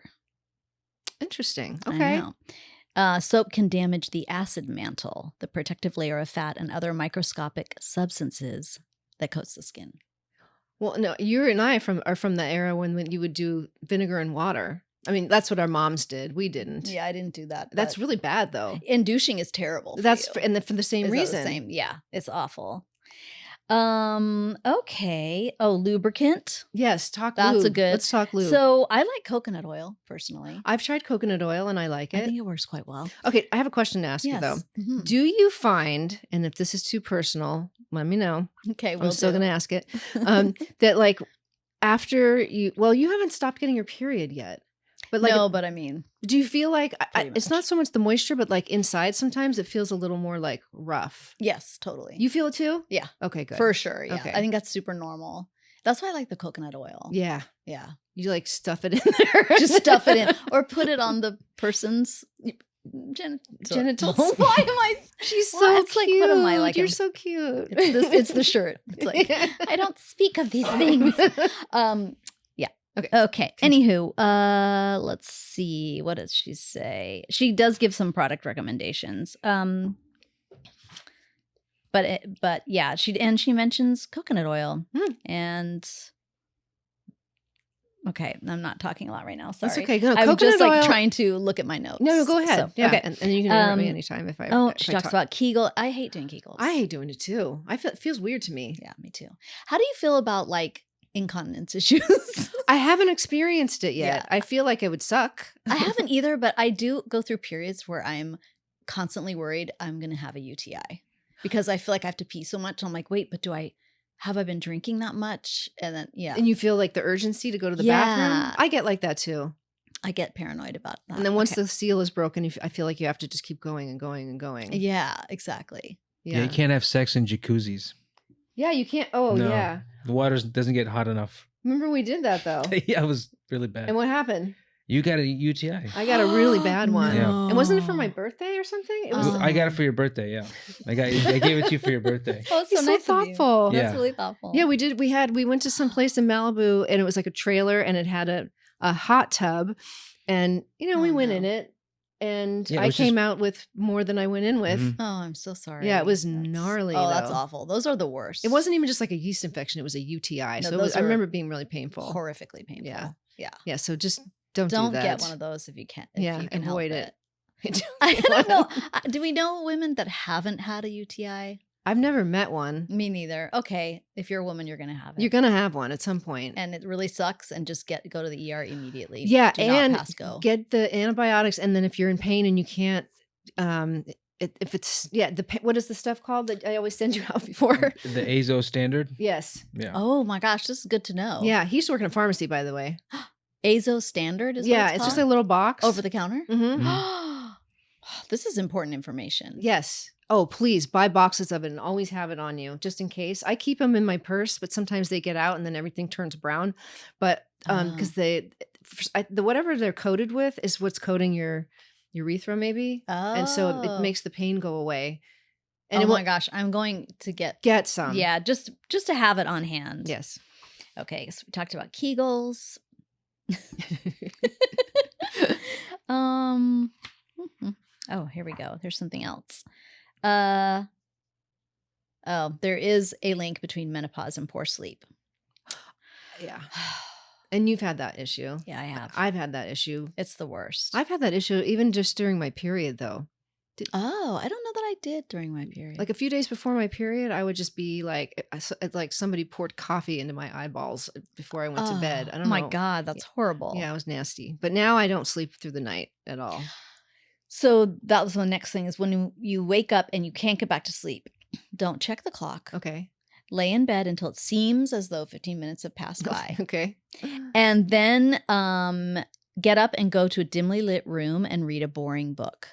Interesting. I Okay. know. Soap can damage the acid mantle, the protective layer of fat and other microscopic substances that coats the skin. Well, no, you and I are from the era when you would do vinegar and water. I mean, that's what our moms did. We didn't. Yeah, I didn't do that. That's really bad, though. And douching is terrible. For That's you. for the same Is that the reason. same? Yeah, it's awful. Okay. Oh, lubricant. Yes, talk. That's a lube. good. Let's talk lube. So I like coconut oil personally. I've tried coconut oil and I like I it. think it works quite well. Okay, I have a question to ask you though. Mhm. Do you find, and if this is too personal, let me know. Okay, I'm still going to ask it. That like after you haven't stopped getting your period yet. But like, no, but I mean, do you feel like Pretty it's not so much the moisture, but like inside sometimes it feels a little more like rough. yes, totally. You feel it too? Yeah. Okay, good. For sure. Yeah. Okay. I think that's super normal. That's why I like the coconut oil. Yeah. Yeah. You like stuff it in there. Just stuff it in or put it on the person's genitals. Why am I? She's Well, so it's like, cute. what am I like? You're I'm- so cute. It's the shirt. It's like, I don't speak of these things. Yeah. Okay. Continue. Anywho, let's see. What does she say? She does give some product recommendations. But yeah, she mentions coconut oil and. Okay, I'm not talking a lot right now. Sorry. That's okay. No, I'm coconut just like oil. trying to look at my notes. No, go ahead. So, Yeah, Okay. and you can interrupt me Um, anytime if I. She if I talks about Kegel. I hate doing Kegels. I hate doing it too. It feels weird to me. Yeah, me too. How do you feel about like incontinence issues? I haven't experienced it yet. Yeah. I feel like it would suck. I haven't either, but I do go through periods where I'm constantly worried I'm going to have a UTI because I feel like I have to pee so much. I'm like, wait, but have I been drinking that much? And then, yeah, And you feel like the urgency to go to the Yeah. bathroom. I get like that too. I get paranoid about that. And then once Okay. the seal is broken, I feel like you have to just keep going and going and going. Yeah, exactly. Yeah, you can't have sex in jacuzzis. Yeah, you can't. Oh, No. yeah. The water doesn't get hot enough. Remember we did that though. Yeah, it was really bad. And what happened? You got a UTI. I got a really bad one. Yeah. And wasn't it for my birthday or something? It was. Oh. I got it for your birthday. Yeah, I gave it to you for your birthday. Oh, it's He's so nice of you. thoughtful. That's Yeah. really thoughtful. Yeah, we did. We went to some place in Malibu, and it was like a trailer, and it had a hot tub, and we Oh, went no. in it, and Yeah, it I was came just- out with more than I went in with. Mhm. Oh, I'm so sorry. Yeah, it was That's- gnarly, Oh, that's though. awful. Those are the worst. It wasn't even just like a yeast infection; it was a UTI. No, So those I are remember it being really painful. horrifically painful. Yeah. Yeah. Yeah, so just Don't do that. get one of those if you can. If Yeah, you can avoid help it. I don't know. Do we know women that haven't had a UTI? I've never met one. Me neither. Okay, if you're a woman, you're gonna have it. You're gonna have one at some point. And it really sucks. And just go to the ER immediately. Yeah, Do and not pass go. get the antibiotics. And then if you're in pain and you can't, if it's what is the stuff called that I always send you out before? The AZO standard. Yes. Yeah. Oh my gosh, this is good to know. Yeah, he used to work in a pharmacy, by the way. AZO standard is Yeah, what it's just called? a little box over the counter. Mm-hmm. This is important information. Yes. Oh, please buy boxes of it and always have it on you, just in case. I keep them in my purse, but sometimes they get out and then everything turns brown. But because the whatever they're coated with is what's coating your urethra, maybe, and so it makes the pain go away. And oh my gosh, I'm going to get some. Yeah, just to have it on hand. Yes. Okay, so we talked about Kegels. Oh, here we go. There's something else. Oh, there is a link between menopause and poor sleep. Yeah. And you've had that issue. Yeah, I have. I've had that issue. It's the worst. I've had that issue even just during my period, though. Oh, I don't know that I did during my period. Like a few days before my period, I would just be like, it's like somebody poured coffee into my eyeballs before I went to bed. I don't know. Oh my God, that's horrible. Yeah, it was nasty. But now I don't sleep through the night at all. So that was the next thing is when you wake up and you can't get back to sleep, don't check the clock. Okay. Lay in bed until it seems as though 15 minutes have passed by. Okay. And then get up and go to a dimly lit room and read a boring book.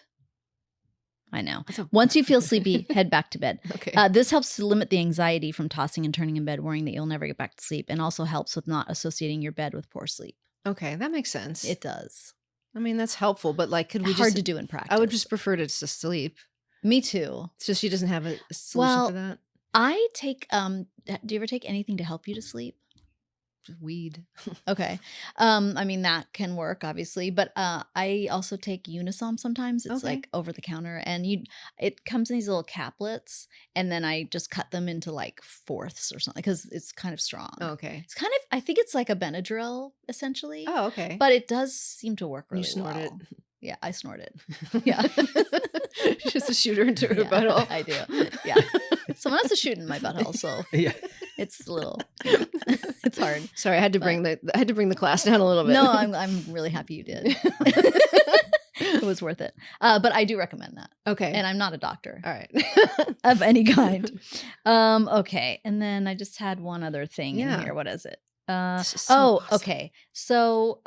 I know. Once you feel sleepy, head back to bed. Okay. This helps to limit the anxiety from tossing and turning in bed, worrying that you'll never get back to sleep, and also helps with not associating your bed with poor sleep. Okay, that makes sense. It does. I mean, that's helpful, but like, could we Hard just to do in practice. I would just prefer to just sleep. Me too. So she doesn't have a solution for that? I take do you ever take anything to help you to sleep? Just weed. Okay. I mean that can work obviously, but I also take Unisom sometimes. It's Okay. like over the counter and it comes in these little caplets and then I just cut them into like fourths or something cuz it's kind of strong. Okay. It's kind of I think it's like a Benadryl essentially. Oh, okay. But it does seem to work really you snort well. it. Yeah, I snort it. Yeah. She's just a shooter into her Yeah, butthole. I do. Yeah. Someone else is shooting my butthole, so Yeah. it's a little it's hard. Sorry, I had to bring the class down a little bit. No, I'm really happy you did. It was worth it. But I do recommend that. Okay. And I'm not a doctor all right. of any kind. Okay. And then I just had one other thing Yeah. in here. What is it? This is so awesome. Okay. So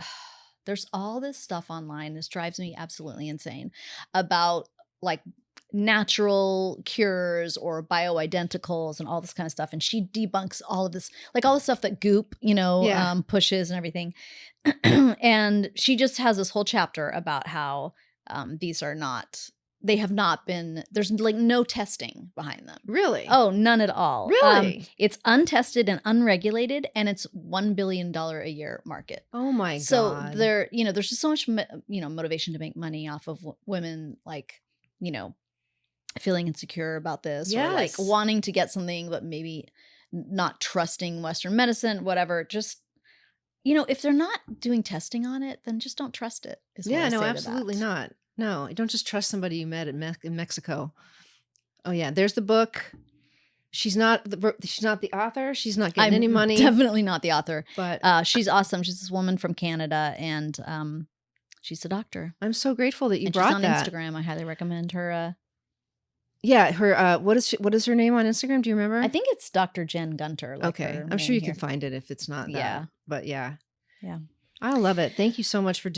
there's all this stuff online. This drives me absolutely insane about like natural cures or bioidenticals and all this kind of stuff. And she debunks all of this, like all the stuff that Goop, Yeah. pushes and everything. And she just has this whole chapter about how they have not been, there's like no testing behind them. Really? Oh, none at all. Really? It's untested and unregulated, and it's $1 billion a year market. Oh my God. So there's just so much, motivation to make money off of women, like, feeling insecure about this or like Yes. wanting to get something, but maybe not trusting Western medicine, whatever. Just, if they're not doing testing on it, then just don't trust it. Is what I no, say to absolutely that. not. No, don't just trust somebody you met in Mexico. Oh yeah, there's the book. She's not the author. She's not getting any money. Definitely not the author. But She's awesome. She's this woman from Canada, and she's a doctor. I'm so grateful that you And brought she's on that. Instagram. I highly recommend her. Yeah, her. What is her name on Instagram? Do you remember? I think it's Dr. Jen Gunter. Like okay, her I'm sure name you here. can find it if it's not that. Yeah. But yeah. Yeah. I love it. Thank you so much for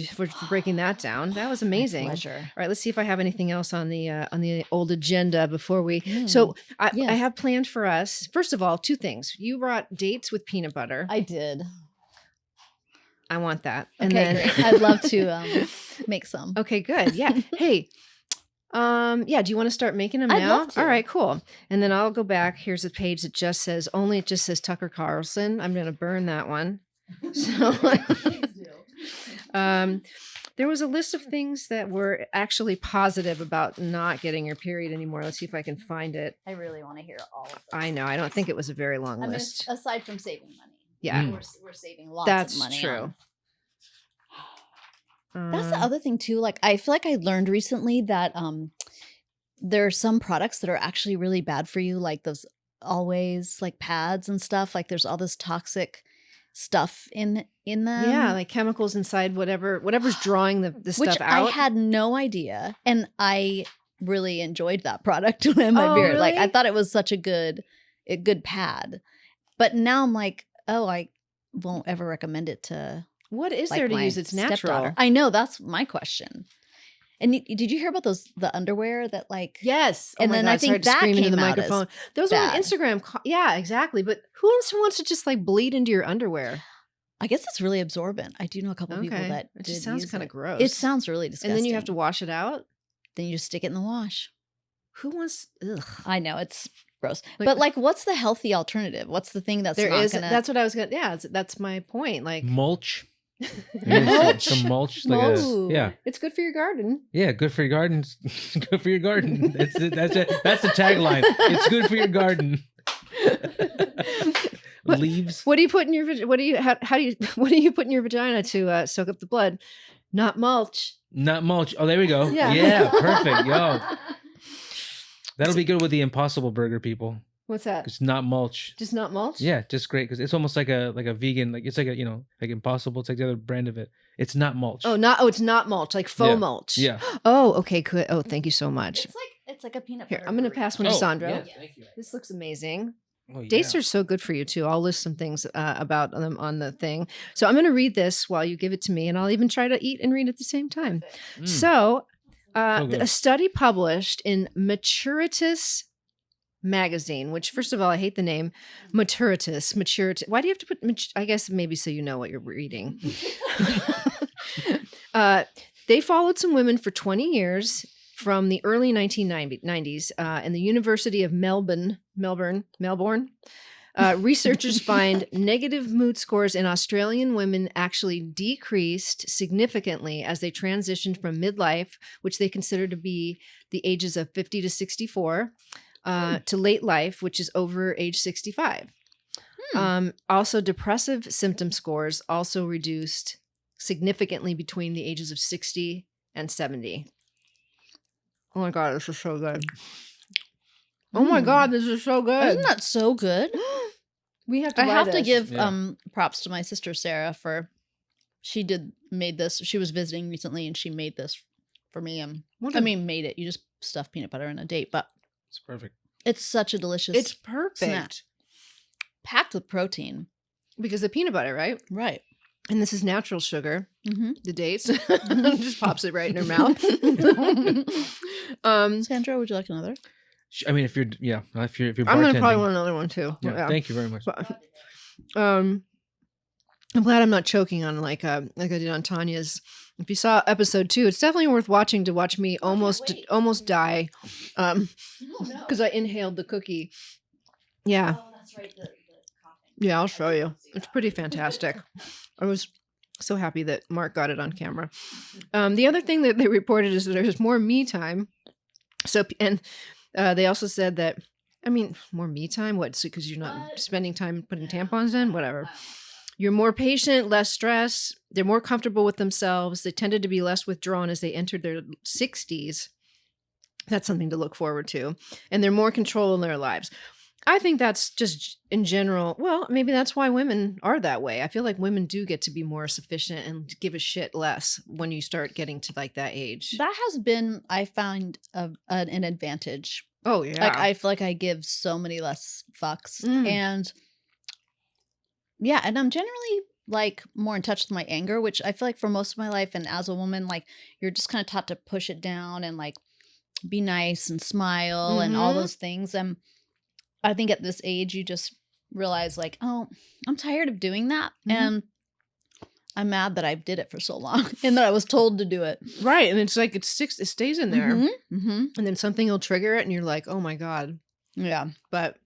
breaking that down. That was amazing. Pleasure. All right, let's see if I have anything else on the old agenda before we. Mm. So I Yes. have planned for us. First of all, two things. You brought dates with peanut butter. I did. I want that. Okay, great. I'd love to make some. Okay, good. Yeah. Hey. Yeah, do you want to start making them I'd now? love to. All right, cool. And then I'll go back. Here's a page that just says Tucker Carlson. I'm going to burn that one. So there was a list of things that were actually positive about not getting your period anymore. Let's see if I can find it. I really want to hear all of them. I know. I don't think it was a very long I mean, list. aside from saving money. Yeah. We're saving lots That's of money. true. That's the other thing too. Like I feel like I learned recently that there are some products that are actually really bad for you, like those always like pads and stuff. Like there's all this toxic stuff in them. Yeah, like chemicals inside whatever's drawing the which stuff out. I had no idea, and I really enjoyed that product in my Oh, beard. Like I really? thought it was such a good pad, but now I'm like, oh, I won't ever recommend it to. What is Like there to my use? It's natural. stepdaughter. I know, that's my question. And did you hear about the underwear that like? Yes. And then I think sorry to that scream into came the out as microphone. Those are on bad. Instagram. Yeah, exactly. But who wants to just like bleed into your underwear? I guess it's really absorbent. I do know a couple people Okay. that It just did sounds use kind of it. gross. It sounds really disgusting. And then you have to wash it out. Then you just stick it in the wash. Who wants? Ugh. I know it's gross, Like- but like, what's the healthy alternative? What's the thing that's There not is. gonna? That's what I was gonna. Yeah, that's my point. Like Mulch. Mulch. Some mulch. Like Mulch. yeah. it's good for your garden. Yeah, good for your garden. Good for your garden. That's it. That's it. That's the tagline. It's good for your garden. What- Leaves. What do you put in your? What do you? How do you? What do you put in your vagina to soak up the blood? Not mulch. Not mulch. Oh, there we go. Yeah. Yeah, perfect. Yo, that'll be good with the Impossible Burger people. What's that? It's not mulch. Just not mulch. Yeah, just great because it's almost like a vegan. Like it's like a like Impossible. It's like the other brand of it. It's not mulch. Oh, it's not mulch. Like faux Yeah. mulch. Yeah. Oh, okay. Good. Oh, thank you so much. it's like a peanut Here, butter. I'm gonna burrito. pass one to Sandra. Yeah, thank you. This looks amazing. Oh, yeah. Dates are so good for you too. I'll list some things about them on the thing. So I'm going to read this while you give it to me, and I'll even try to eat and read at the same time. Mm. So, good. a study published in Maturitas magazine, which first of all, I hate the name Maturitas. Why do you have to put? I guess maybe so you know what you're reading. They followed some women for 20 years from the early 1990s in the University of Melbourne. Researchers find negative mood scores in Australian women actually decreased significantly as they transitioned from midlife, which they consider to be the ages of 50 to 64, to late life, which is over age 65. Also, depressive symptom scores also reduced significantly between the ages of 60 and 70. Oh my God, this is so good. Oh my God, this is so good. Isn't that so good? We have to I buy have to this. give Yeah. props to my sister Sarah for made this. She was visiting recently and she made this for me. What I a- mean, made it. You just stuff peanut butter in a date, but It's perfect. it's such a delicious. It's perfect. snack. Packed with protein. Because the peanut butter, right? Right. And this is natural sugar. Mm-hmm. The dates just pops it right in her mouth. Sandra, would you like another? I mean, if you're bartending. I'm gonna probably want another one too. Yeah, thank you very much. But, I'm glad I'm not choking on like I did on Tanya's. If you saw episode 2, it's definitely worth watching to watch me almost die, because I inhaled the cookie. Yeah, Oh, that's right. The coughing. yeah, I'll show you. It's pretty fantastic. I was so happy that Mark got it on camera. The other thing that they reported is that there's more me time. So they also said that, I mean, more me time? What? Because you're not spending time putting tampons in? Whatever. You're more patient, less stress. They're more comfortable with themselves. They tended to be less withdrawn as they entered their 60s. That's something to look forward to. And they're more control in their lives. I think that's just in general. Well, maybe that's why women are that way. I feel like women do get to be more sufficient and give a shit less when you start getting to like that age. That has been, I found, an advantage. Oh, yeah. Like, I feel like I give so many less fucks. Mm. And yeah, and I'm generally like more in touch with my anger, which I feel like for most of my life and as a woman, like you're just kind of taught to push it down and like be nice and smile and all Mhm. those things. And I think at this age, you just realize like, oh, I'm tired of doing that. Mhm. And I'm mad that I did it for so long and that I was told to do it. Right. And it's like it stays in there. Mm-hmm. And then something will trigger it and you're like, oh my God. Yeah. But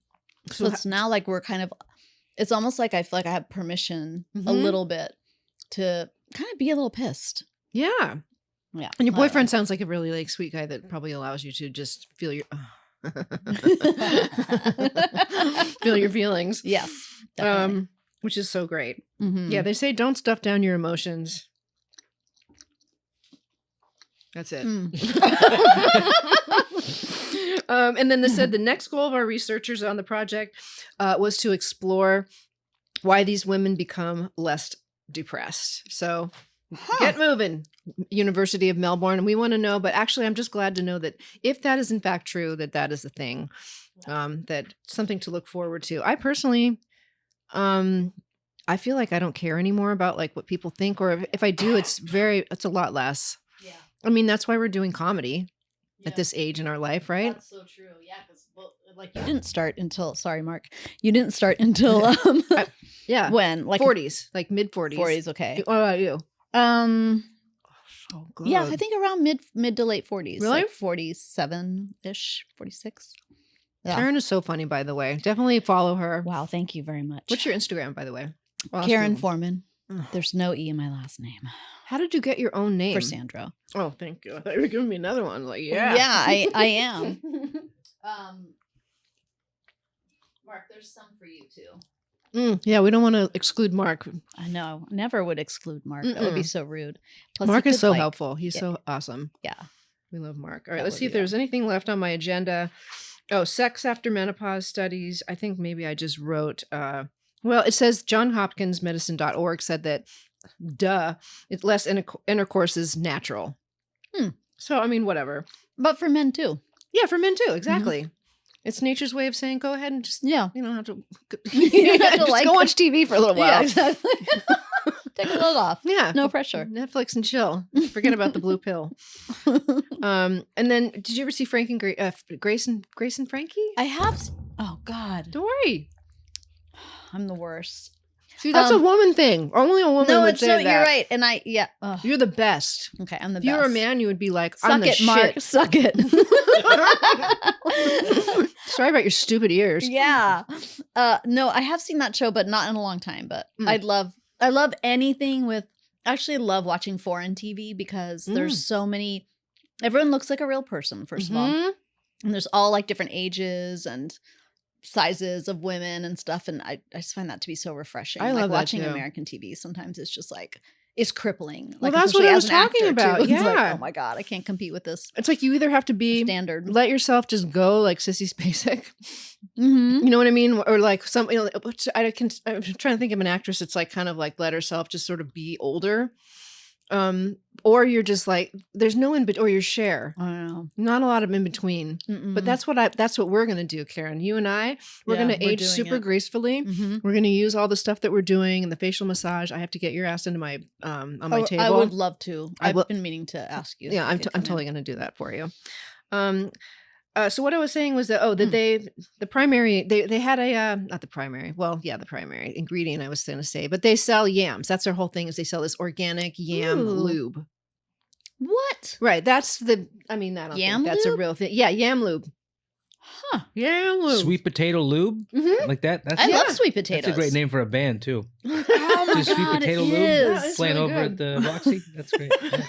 So it's now like we're kind of, it's almost like I feel like I have permission a Mhm. little bit to kind of be a little pissed. yeah. Yeah. And your I don't boyfriend sounds like a really like sweet guy that probably allows you to just feel your feel your feelings. know. Yes. Definitely. Which is so great. Mhm. Yeah, they say don't stuff down your emotions. That's it. And then they said the next goal of our researchers on the project was to explore why these women become less depressed. So get moving, University of Melbourne. And we want to know, but actually, I'm just glad to know that if that is in fact true, that is the thing, that something to look forward to. I personally, I feel like I don't care anymore about like what people think, or if I do, it's a lot less. Yeah. I mean, that's why we're doing comedy at this age in our life, right? That's so true. Yeah, because like you didn't start until Mark. You didn't start until Yeah. when? Like 40s, like mid 40s. 40s, okay. What about you? So good. Yeah, I think around mid to late 40s. Really? Like 47-ish, 46. Yeah. Karen is so funny, by the way. Definitely follow her. Wow, thank you very much. What's your Instagram, by the way? Karen Forman. Ugh. There's no E in my last name. How did you get your own name? For Sandro. Oh, thank you. I thought you were giving me another one. Like, yeah. Yeah, I am. Mark, there's some for you too. Yeah, we don't want to exclude Mark. I know. Never would exclude Mark. That would be so rude. Plus, Mark he is could, so like- helpful. He's so awesome. Yeah. We love Mark. All right, That let's would see if be there's anything left on my agenda. Oh, sex after menopause studies. I think maybe I just wrote, well, it says johnhopkinsmedicine.org said that, less intercourse is natural. So, I mean, whatever. But for men too. Yeah, for men too. Exactly. It's nature's way of saying, go ahead and just, Yeah. you don't have to, You don't have to just like go watch TV for a little while. Yeah, exactly. Take a load off. Yeah. No pressure. Netflix and chill. Forget about the blue pill. And then, did you ever see Frank and Grace and Frankie? I have. Oh God, Don't worry. I'm the worst. See, that's a woman thing. Only a woman No, would it's say so. that. You're right, and ugh. You're the best. Okay, I'm the If best. you were a man, you would be like, Suck I'm the it, Mark. shit. Suck it. Sorry about your stupid ears. Yeah. No, I have seen that show, but not in a long time. But I love anything with. I actually love watching foreign TV because there's so many. Everyone looks like a real person, first of all, and there's all like different ages and sizes of women and stuff, and I just find that to be so refreshing. I like love that watching too. American TV. Sometimes it's just like it's crippling. Well, Like, that's what especially I as was an talking actor, about. too. It's like, Yeah. oh my God, I can't compete with this It's like you either have to be standard. let yourself just go like Sissy Spacek. Mm-hmm. You know what I mean? Or like some, I'm trying to think of an actress that's like kind of like let herself just sort of be older. Or you're just like, there's no in between, or you're Cher. I don't know. Not a lot of in between. But that's what we're going to do, Karen. You and I, we're going to age doing super it. gracefully. Mm-hmm. We're going to use all the stuff that we're doing and the facial massage. I have to get your ass into my, on my table. I would love to. I I've will- been meaning to ask you. Yeah, I'm totally going to do that for you. So what I was saying was that the primary they had a not the primary, well, yeah, the primary ingredient I was going to say, but they sell yams. That's their whole thing, is they sell this organic yam Ooh. lube. What? Right, that's the I mean, I don't Yam think that's lube? a real thing. Yeah, yam lube. Huh. Yam lube. Sweet potato lube, Mhm. like that. That's I Yeah. love sweet potatoes. That's a great name for a band too. Oh my Just sweet God, potato it lube. is. It's Playing really over good. at the Roxy. That's great. Yeah.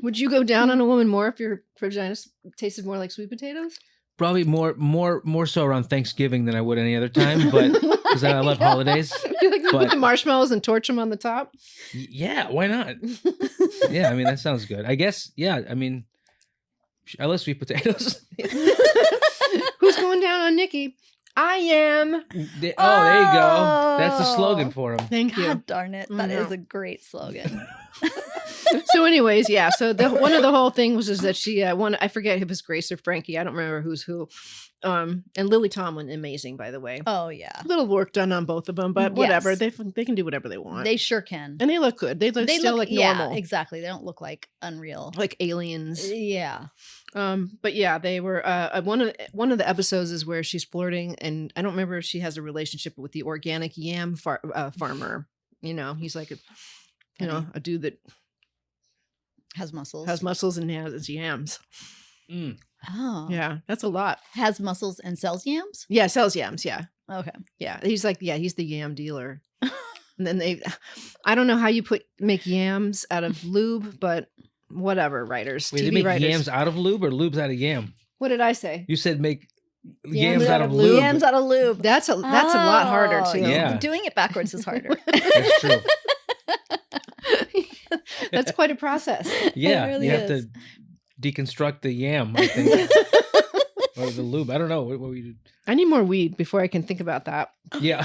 Would you go down on a woman more if your vagina tasted more like sweet potatoes? Probably more so around Thanksgiving than I would any other time, but because I love holidays. You like But- put the marshmallows and torch them on the top? Yeah, why not? Yeah, I mean that sounds good. I guess. Yeah, I mean, I love sweet potatoes. Who's going down on Nikki? I am. Oh, there you go. That's the slogan Oh. for them. Thank you. God darn it. That is Yeah. a great slogan. So anyways, yeah, so one of the whole thing was that she I forget if it was Grace or Frankie, I don't remember who's who, and Lily Tomlin, amazing, by the way. Oh, yeah. A little work done on both of them, but whatever, Yes. they can do whatever they want. They sure can. And they look good. They look still like normal, Yeah, exactly. They don't look like unreal. like aliens. Yeah. But yeah, they were one of the episodes is where she's flirting, and I don't remember if she has a relationship with the organic yam farmer. You know, he's like a dude that Has muscles. has muscles and has yams. Mm. Oh. Yeah, that's a lot. Has muscles and sells yams? Yeah, sells yams. Yeah, Okay. yeah. He's the yam dealer. And then I don't know how you make yams out of lube, but whatever. Writers, Wait, TV they make writers. yams out of lube or lubes out of yam? What did I say? You said make Yams yams out of lube. Yams out of lube. That's a lot harder Oh, too. Yeah. Doing it backwards is harder. That's true. That's quite a process. Yeah, really you have is. to deconstruct the yam, I think, or the lube. I don't know what we did. I need more weed before I can think about that. Yeah,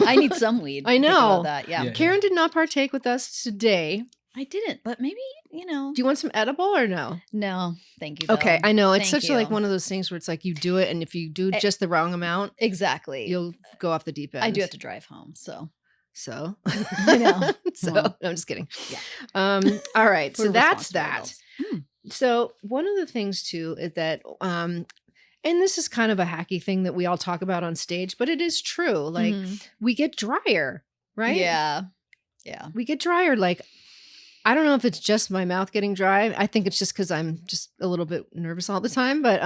I need some weed. I to think know. about that. Yeah. Yeah. Karen did not partake with us today. I didn't, but maybe, Do you want some edible or no? No, thank you. Okay, though. I know. It's Thank such like you. one of those things where it's like you do it, and if you do just the wrong amount, Exactly. you'll go off the deep end. I do have to drive home, so So I know. so Well, no, I'm just kidding. yeah. All right. So We're that's responsible that. adults. So one of the things too is that and this is kind of a hacky thing that we all talk about on stage, but it is true. Like Mhm. we get drier, right? Yeah. Yeah. We get drier. Like I don't know if it's just my mouth getting dry. I think it's just because I'm just a little bit nervous all the time. But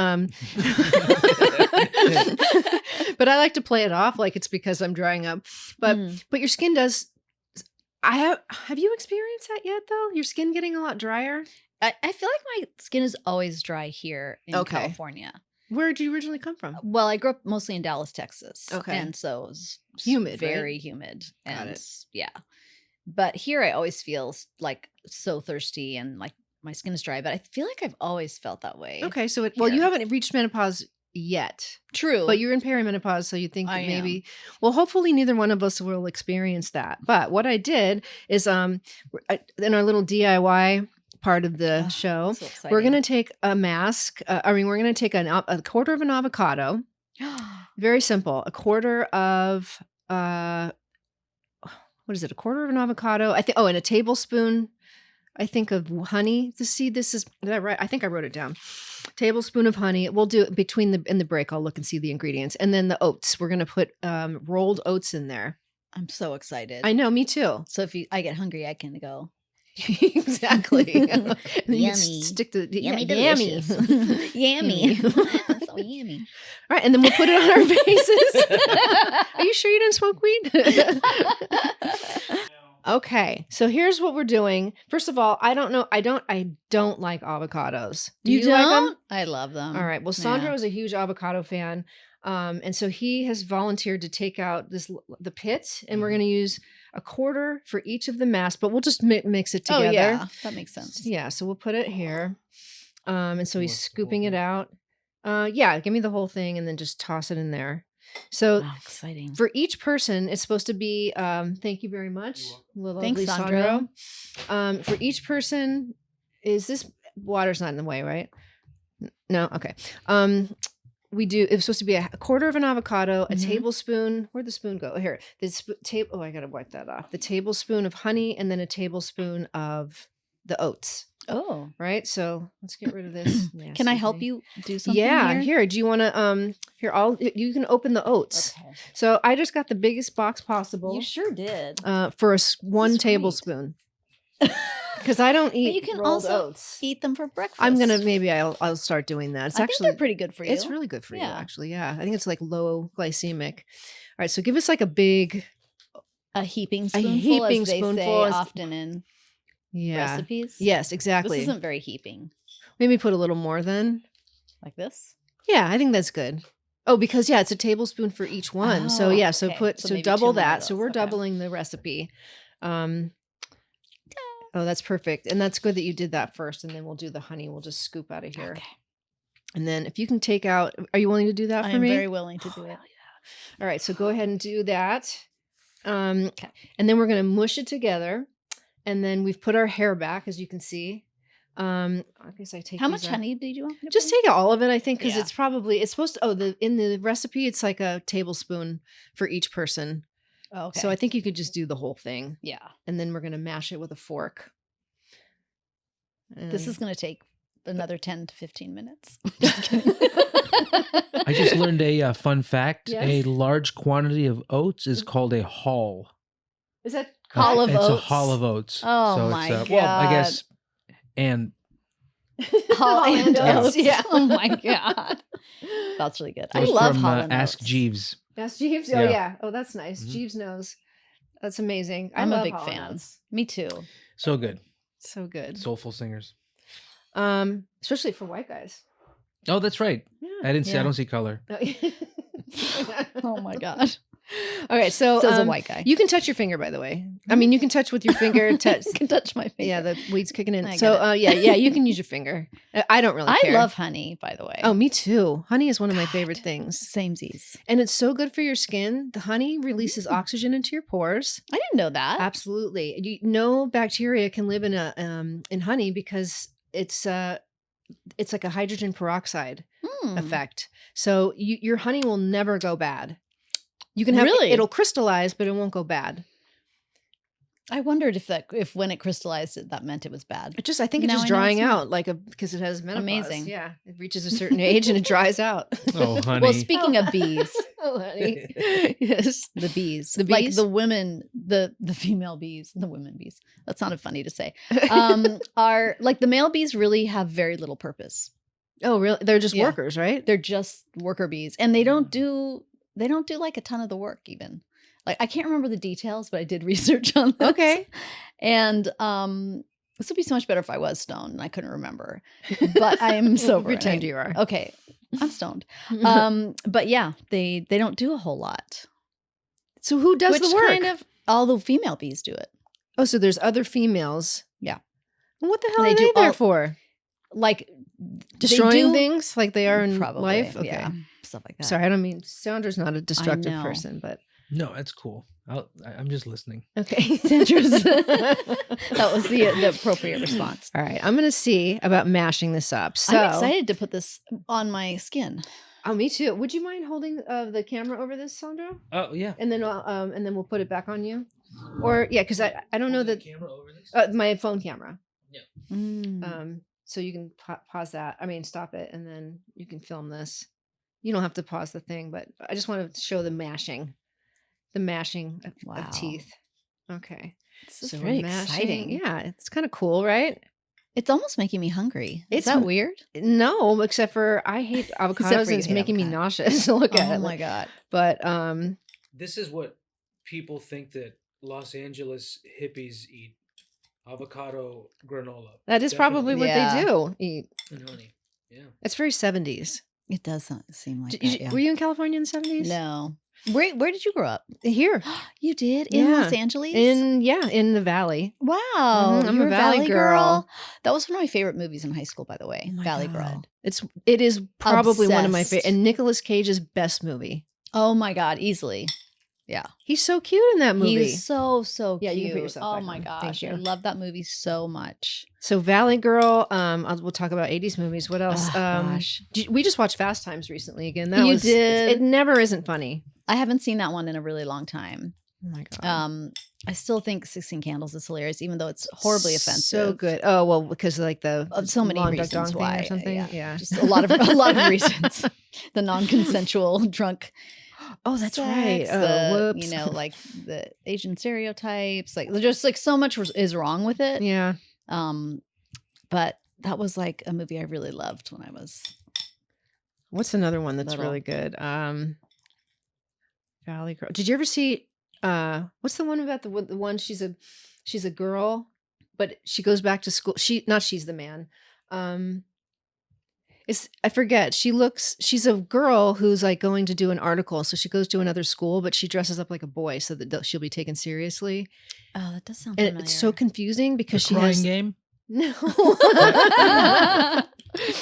but I like to play it off like it's because I'm drying up. But Mhm. but your skin does. Have you experienced that yet though? Your skin getting a lot drier? I feel like my skin is always dry here in Okay. California. Where did you originally come from? Well, I grew up mostly in Dallas, Texas. Okay. And so it was Humid, right? very humid. Got And it. yeah. But here I always feel like so thirsty and like my skin is dry. But I feel like I've always felt that way. Okay, so well, you Here. haven't reached menopause yet, True. but you're in perimenopause, so you think that I maybe. Well, hopefully, neither one of us will experience that. But what I did is, in our little DIY part of the Oh, show, so exciting. we're gonna take a mask. We're gonna take a quarter of an avocado. Very simple. A quarter of what is it? A quarter of an avocado. I think. Oh, and a tablespoon. I think of honey. This is that right? I think I wrote it down. Tablespoon of honey. We'll do it in the break. I'll look and see the ingredients, and then the oats. We're gonna put rolled oats in there. I'm so excited. I know, me too. So if I get hungry, I can go. Exactly. And then you Yummy. stick to Yummy, yummy. delicious. Yummy. Yummy. So yummy. All right, and then we'll put it on our faces. Are you sure you didn't smoke weed? Okay, so here's what we're doing. First of all, I don't know. I don't like avocados. Do you like them? I love them. All right. Well, Sandro Yeah. is a huge avocado fan, and so he has volunteered to take out the pit, and we're going to use a quarter for each of the masks, but we'll just mix it together. Oh yeah, that makes sense. Yeah. So we'll put it here, and so he's What's the scooping whole it out. Yeah. Give me the whole thing, and then just toss it in there. So. Wow, exciting. For each person, it's supposed to be. Thank you very much, little Thanks, lovely Sandro. For each person, is this water's not in the way, right? No, okay. We do. It's supposed to be a quarter of an avocado, a Mhm. tablespoon. Where'd the spoon go? Here, Oh, I gotta wipe that off. The tablespoon of honey, and then a tablespoon of the oats. Oh, Right. So let's get rid of this. can I nasty help thing. you do something? Yeah. here? Here. Do you want to? Here. You can open the oats. Okay. So I just got the biggest box possible. You sure did. For one great. tablespoon. Because I don't eat. But you can rolled also oats. eat them for breakfast. I'll start doing that. It's I think actually they're pretty good for you. It's really good for you, Yeah. actually. Yeah, I think it's like low glycemic. All right, so give us like a big. a heaping spoonful, heaping as they spoonful say is- often in Yeah. recipes. Yes, exactly. This isn't very heaping. Maybe put a little more then. Like this. Yeah, I think that's good. Oh, because it's a tablespoon for each one. So Oh, yeah, so okay. So maybe double 2 more of that. So those. we're Okay. doubling the recipe. Oh, that's perfect. And that's good that you did that first, and then we'll do the honey. We'll just scoop out of here. Okay. And then if you can take out, are you willing to do that I for am me? very willing to do it. All right, so go ahead and do that. Okay. And then we're going to mush it together. And then we've put our hair back, as you can see. I guess I take How these much out. honey did you want? me to Just put take all of it, I think, because Yeah. it's supposed to. In the recipe, it's like a tablespoon for each person. in? Oh, okay. So I think you could just do the whole thing, yeah. and then we're going to mash it with a fork. This And- is going to take another 10 to 15 minutes. I just learned a fun fact. Yes? A large quantity of oats is called a hull. Is that Hull of It's a oats? hull of oats. Oh so my it's, well, I guess, and Holland Holland oats. Yeah. Oh my god. That's really good. that I was love from Holland Ask oats. Jeeves. That's Jeeves. Oh Yeah. yeah. Oh, that's nice. Mhm. Jeeves knows. That's amazing. I I'm a love big Holland fan. Oats. Me too. So good. So good. Soulful singers. Especially for white guys. Oh, that's right. Yeah. I didn't see. I Yeah. don't see color. Oh my god. Okay, so Says a white guy. You can touch your finger, by the way. I mean, you can touch with your finger. You can touch my finger. Yeah, the weed's kicking in. I So, get yeah, you can use your finger. I don't really care. I love honey, by the way. Oh, me too. Honey is one of my favorite things. Samesies. And it's so good for your skin. The honey releases oxygen into your pores. I didn't know that. Absolutely. No bacteria can live in honey because it's like a hydrogen peroxide effect. So your honey will never go bad. You can have it'll crystallize, but it won't go bad. I wondered if when it crystallized, that meant it was bad. I think it's Now just I know drying it's not. out, because it has menopause. Amazing. Yeah, it reaches a certain age and it dries out. Oh, honey. Well, speaking of bees, Oh, honey. Yes, the bees, The like bees? the women, the female bees, the women bees. That sounded funny to say. Are like the male bees really have very little purpose. Oh, really? They're just Yeah. workers, right? They're just worker bees, and they don't do like a ton of the work even. Like I can't remember the details, but I did research on this. Okay. And this would be so much better if I was stoned and I couldn't remember. But I am sober. Pretend you are. Okay. I'm stoned. But yeah, they don't do a whole lot. So who does Which the work? kind of all the female bees do it. Oh, so there's other females. Yeah. Well, what the hell They are do they there all- for? Like Destroying do- things like they are in probably, life? Okay. yeah, stuff like that. Sorry, I don't mean Sandra's not a destructive know. person, but No, that's cool. I'm just listening. okay. Sandra's that was the appropriate response. All right, I'm gonna see about mashing this up. So I'm excited to put this on my skin. Oh, me too. Would you mind holding the camera over this, Sandra? Oh yeah. And then we'll put it back on you. Or yeah, because I don't know that camera over this. my phone camera. Mm. So you can pause that. I mean, stop it, and then you can film this. You don't have to pause the thing, but I just want to show the mashing of Wow. teeth. Okay, This is so very we're mashing. exciting. Yeah, it's kind of cool, right? It's almost making me hungry. It's Is that weird? No, except for I hate avocados for and it's you hate making me avocado. nauseous to look at Oh it. my god. But This is what people think that Los Angeles hippies eat: avocado granola. that is probably what Yeah. they do eat. And honey. Yeah. It's very 70s. It doesn't seem like Did that. you- Were you in California in the 70s? No. Where did you grow up? Here. You did in Yeah. Los Angeles? In the valley. Wow. I'm You're a Valley girl. That was one of my favorite movies in high school, by the way. Oh my Valley God. Girl. It is probably one of my Obsessed. favorite, and Nicolas Cage's best movie. Oh my god, easily. Yeah. He's so cute in that movie. He's so cute. Yeah, you can put yourself Oh back my on. gosh. Thank you. I love that movie so much. So Valley Girl. We'll talk about 80s movies. What else? Oh, gosh. We just watched Fast Times recently again. You did? It never isn't funny. I haven't seen that one in a really long time. Oh my god. I still think 16 Candles is hilarious, even though it's horribly offensive. So good. Oh well, because like the So many long duck reasons dong why. thing or something. Yeah. Yeah. Just a lot of reasons. The non-consensual drunk. Oh, that's right. sex, Oh, whoops. like the Asian stereotypes. Like there's just like so much is wrong with it. Yeah. But that was like a movie I really loved when I was. What's another one that's Little. really good? Valley Girl. Did you ever see? What's the one about the one? She's a girl, but she goes back to school. She's the man. I forget. She's a girl who's like going to do an article, so she goes to another school, but she dresses up like a boy so that she'll be taken seriously. Oh, that does sound And familiar. it's so confusing because The she Crying has Game. no. I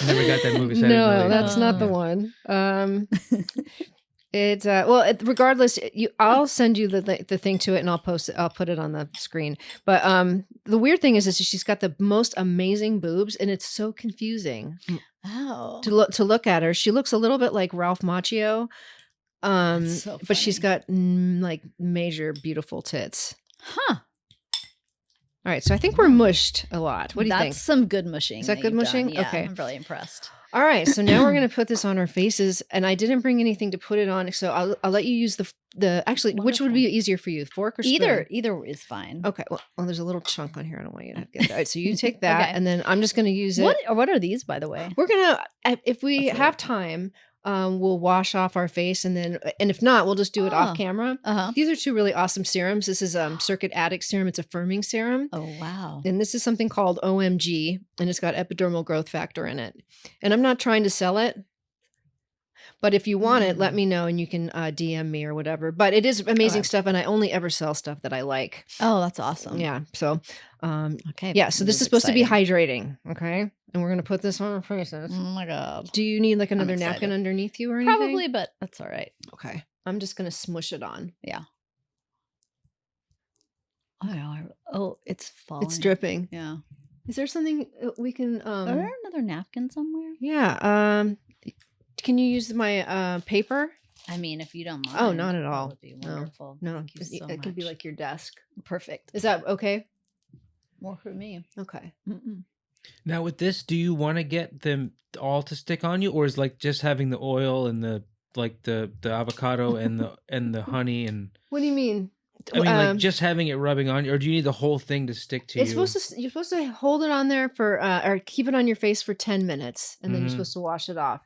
never got that movie. So I didn't No, really- that's not the one. Regardless, I'll send you the thing to it, and I'll post it. I'll put it on the screen. But the weird thing is she's got the most amazing boobs, and it's so confusing Oh. to look at her. She looks a little bit like Ralph Macchio, That's so but she's funny. got like major beautiful tits. Huh. All right, so I think we're mushed a lot. What do you That's think? some good mushing. Is that good you've mushing? done. Yeah, Okay. I'm really impressed. All right, so now we're gonna put this on our faces, and I didn't bring anything to put it on, so I'll let you use the actually, which would be easier for you, fork or spoon? Either is fine. Okay, well, there's a little chunk on here. I don't want you to get that. All right, so you take that, Okay. and then I'm just gonna use it. What are these, by the way? We're gonna, if we That's have time, we'll wash off our face, and if not, we'll just do it Oh. off camera. Uh-huh. These are two really awesome serums. This is Circuit Addict serum. It's a firming serum. Oh wow. And this is something called OMG, and it's got epidermal growth factor in it. And I'm not trying to sell it, But if you want it, let me know and you can DM me or whatever. But it is amazing Okay. stuff, and I only ever sell stuff that I like. Oh, that's awesome. Yeah. So, Okay. yeah. So this is supposed to be hydrating. Okay. And we're gonna put this on our faces. Oh my God. Do you need like another excited. napkin underneath you or anything? Probably, but that's all right. Okay. I'm just gonna smush it on. Yeah. Oh, it's falling. It's dripping. Yeah. Is there something we can? Are there another napkin somewhere? Yeah. Can you use my paper? I mean, if you don't mind. Oh, not at that all. would be No. wonderful. No, Thank you so it could be much. like your desk. Perfect. Is that okay? More for me. Okay. Mm-mm. Now with this, do you want to get them all to stick on you, or is like just having the oil and the avocado and the honey and? What do you mean? I mean, like just having it rubbing on you, or do you need the whole thing to stick to It's you? you're supposed to hold it on there for or keep it on your face for 10 minutes, and then you're Mhm. supposed to wash it off.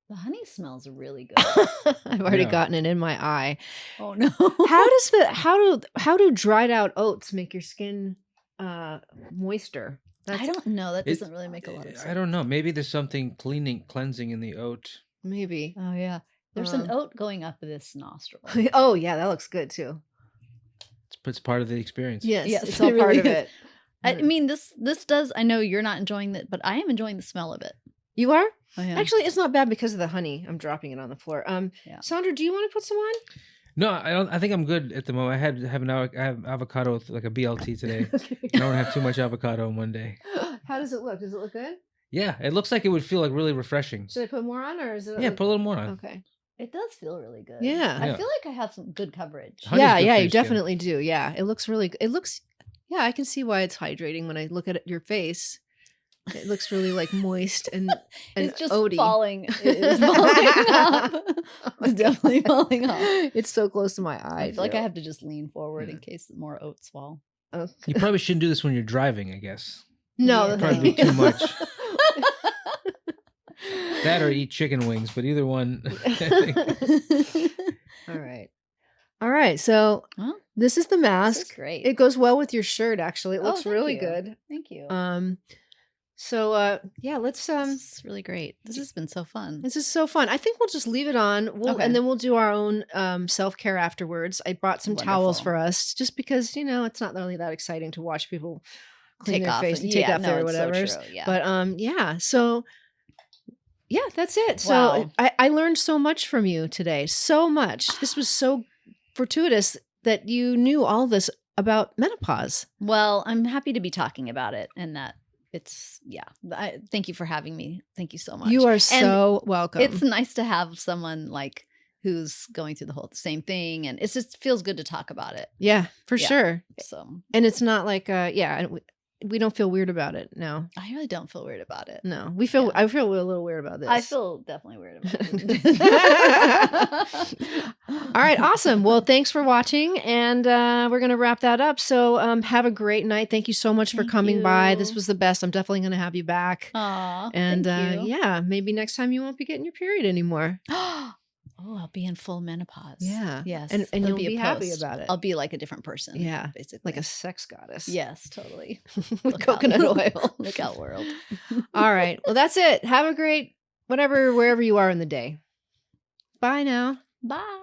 The honey smells really good. I've already Yeah. gotten it in my eye. Oh no. How do dried out oats make your skin moister? I don't know. That It- doesn't really make a lot of sense. I don't know. Maybe there's something cleansing in the oat. Maybe. Oh yeah. There's an oat going up this nostril. Oh yeah, that looks good too. It's part of the experience. Yes, Yes, it's all it part really of is. it. I mean, this does. I know you're not enjoying it, but I am enjoying the smell of it. You are? Oh, yeah. Actually, it's not bad because of the honey. I'm dropping it on the floor. Yeah. Sandra, do you want to put some on? No, I don't. I think I'm good at the moment. I have avocado with like a BLT today. I don't have too much avocado in one day. How does it look? Does it look good? Yeah, it looks like it would feel like really refreshing. Should I put more on, or is it? Yeah, put a little more on. Okay. It does feel really good. Yeah. I Yeah. feel like I have some good coverage. Honey's Yeah, good yeah, for you your skin. definitely do. Yeah, it looks really. It looks. Yeah, I can see why it's hydrating when I look at your face. It looks really like moist and It's just oaty. falling. It is falling off. It's definitely falling off. It's so close to my eye. I feel like I too. have to just lean forward Yeah. in case more oats fall. Oh. You probably shouldn't do this when you're driving, I guess. No, Yeah. Probably too much. That or eat chicken wings, but either one. I think. All right. All right. So Well, this is the this mask. is great. It goes well with your shirt, actually. It Oh, looks thank really you. good. Thank you. So yeah, let's this is really great. This has been so fun. this is so fun. I think we'll just leave it on. Okay. And then we'll do our own self-care afterwards. I brought some towels Wonderful. for us just because, it's not really that exciting to watch people clean Take their off face and- and take yeah, off no, their it's so whatever. true, yeah. But yeah, so yeah, that's it. So Wow. I learned so much from you today. So much. This was so fortuitous that you knew all this about menopause. Well, I'm happy to be talking about it and that it's, thank you for having me. Thank you so much. You are And so welcome. It's nice to have someone like who's going through the whole same thing. And it just feels good to talk about it. yeah, for Yeah. sure. So And it's not like we don't feel weird about it. No. I really don't feel weird about it. No. I feel a little weird about this. I feel definitely weird about it. All right, awesome. Well, thanks for watching, and we're going to wrap that up. So have a great night. Thank you so much for Thank coming by. you. This was the best. I'm definitely going to have you back. Aw, And thank you. yeah, maybe next time you won't be getting your period anymore. Oh, I'll be in full menopause. Yeah. Yes. And There'll you'll be a happy post. about it. I'll be like a different person. Yeah, Basically. like a sex goddess. Yes, totally. With Look out. coconut oil. Look out, world. All right. Well, that's it. Have a great wherever you are in the day. Bye now. Bye.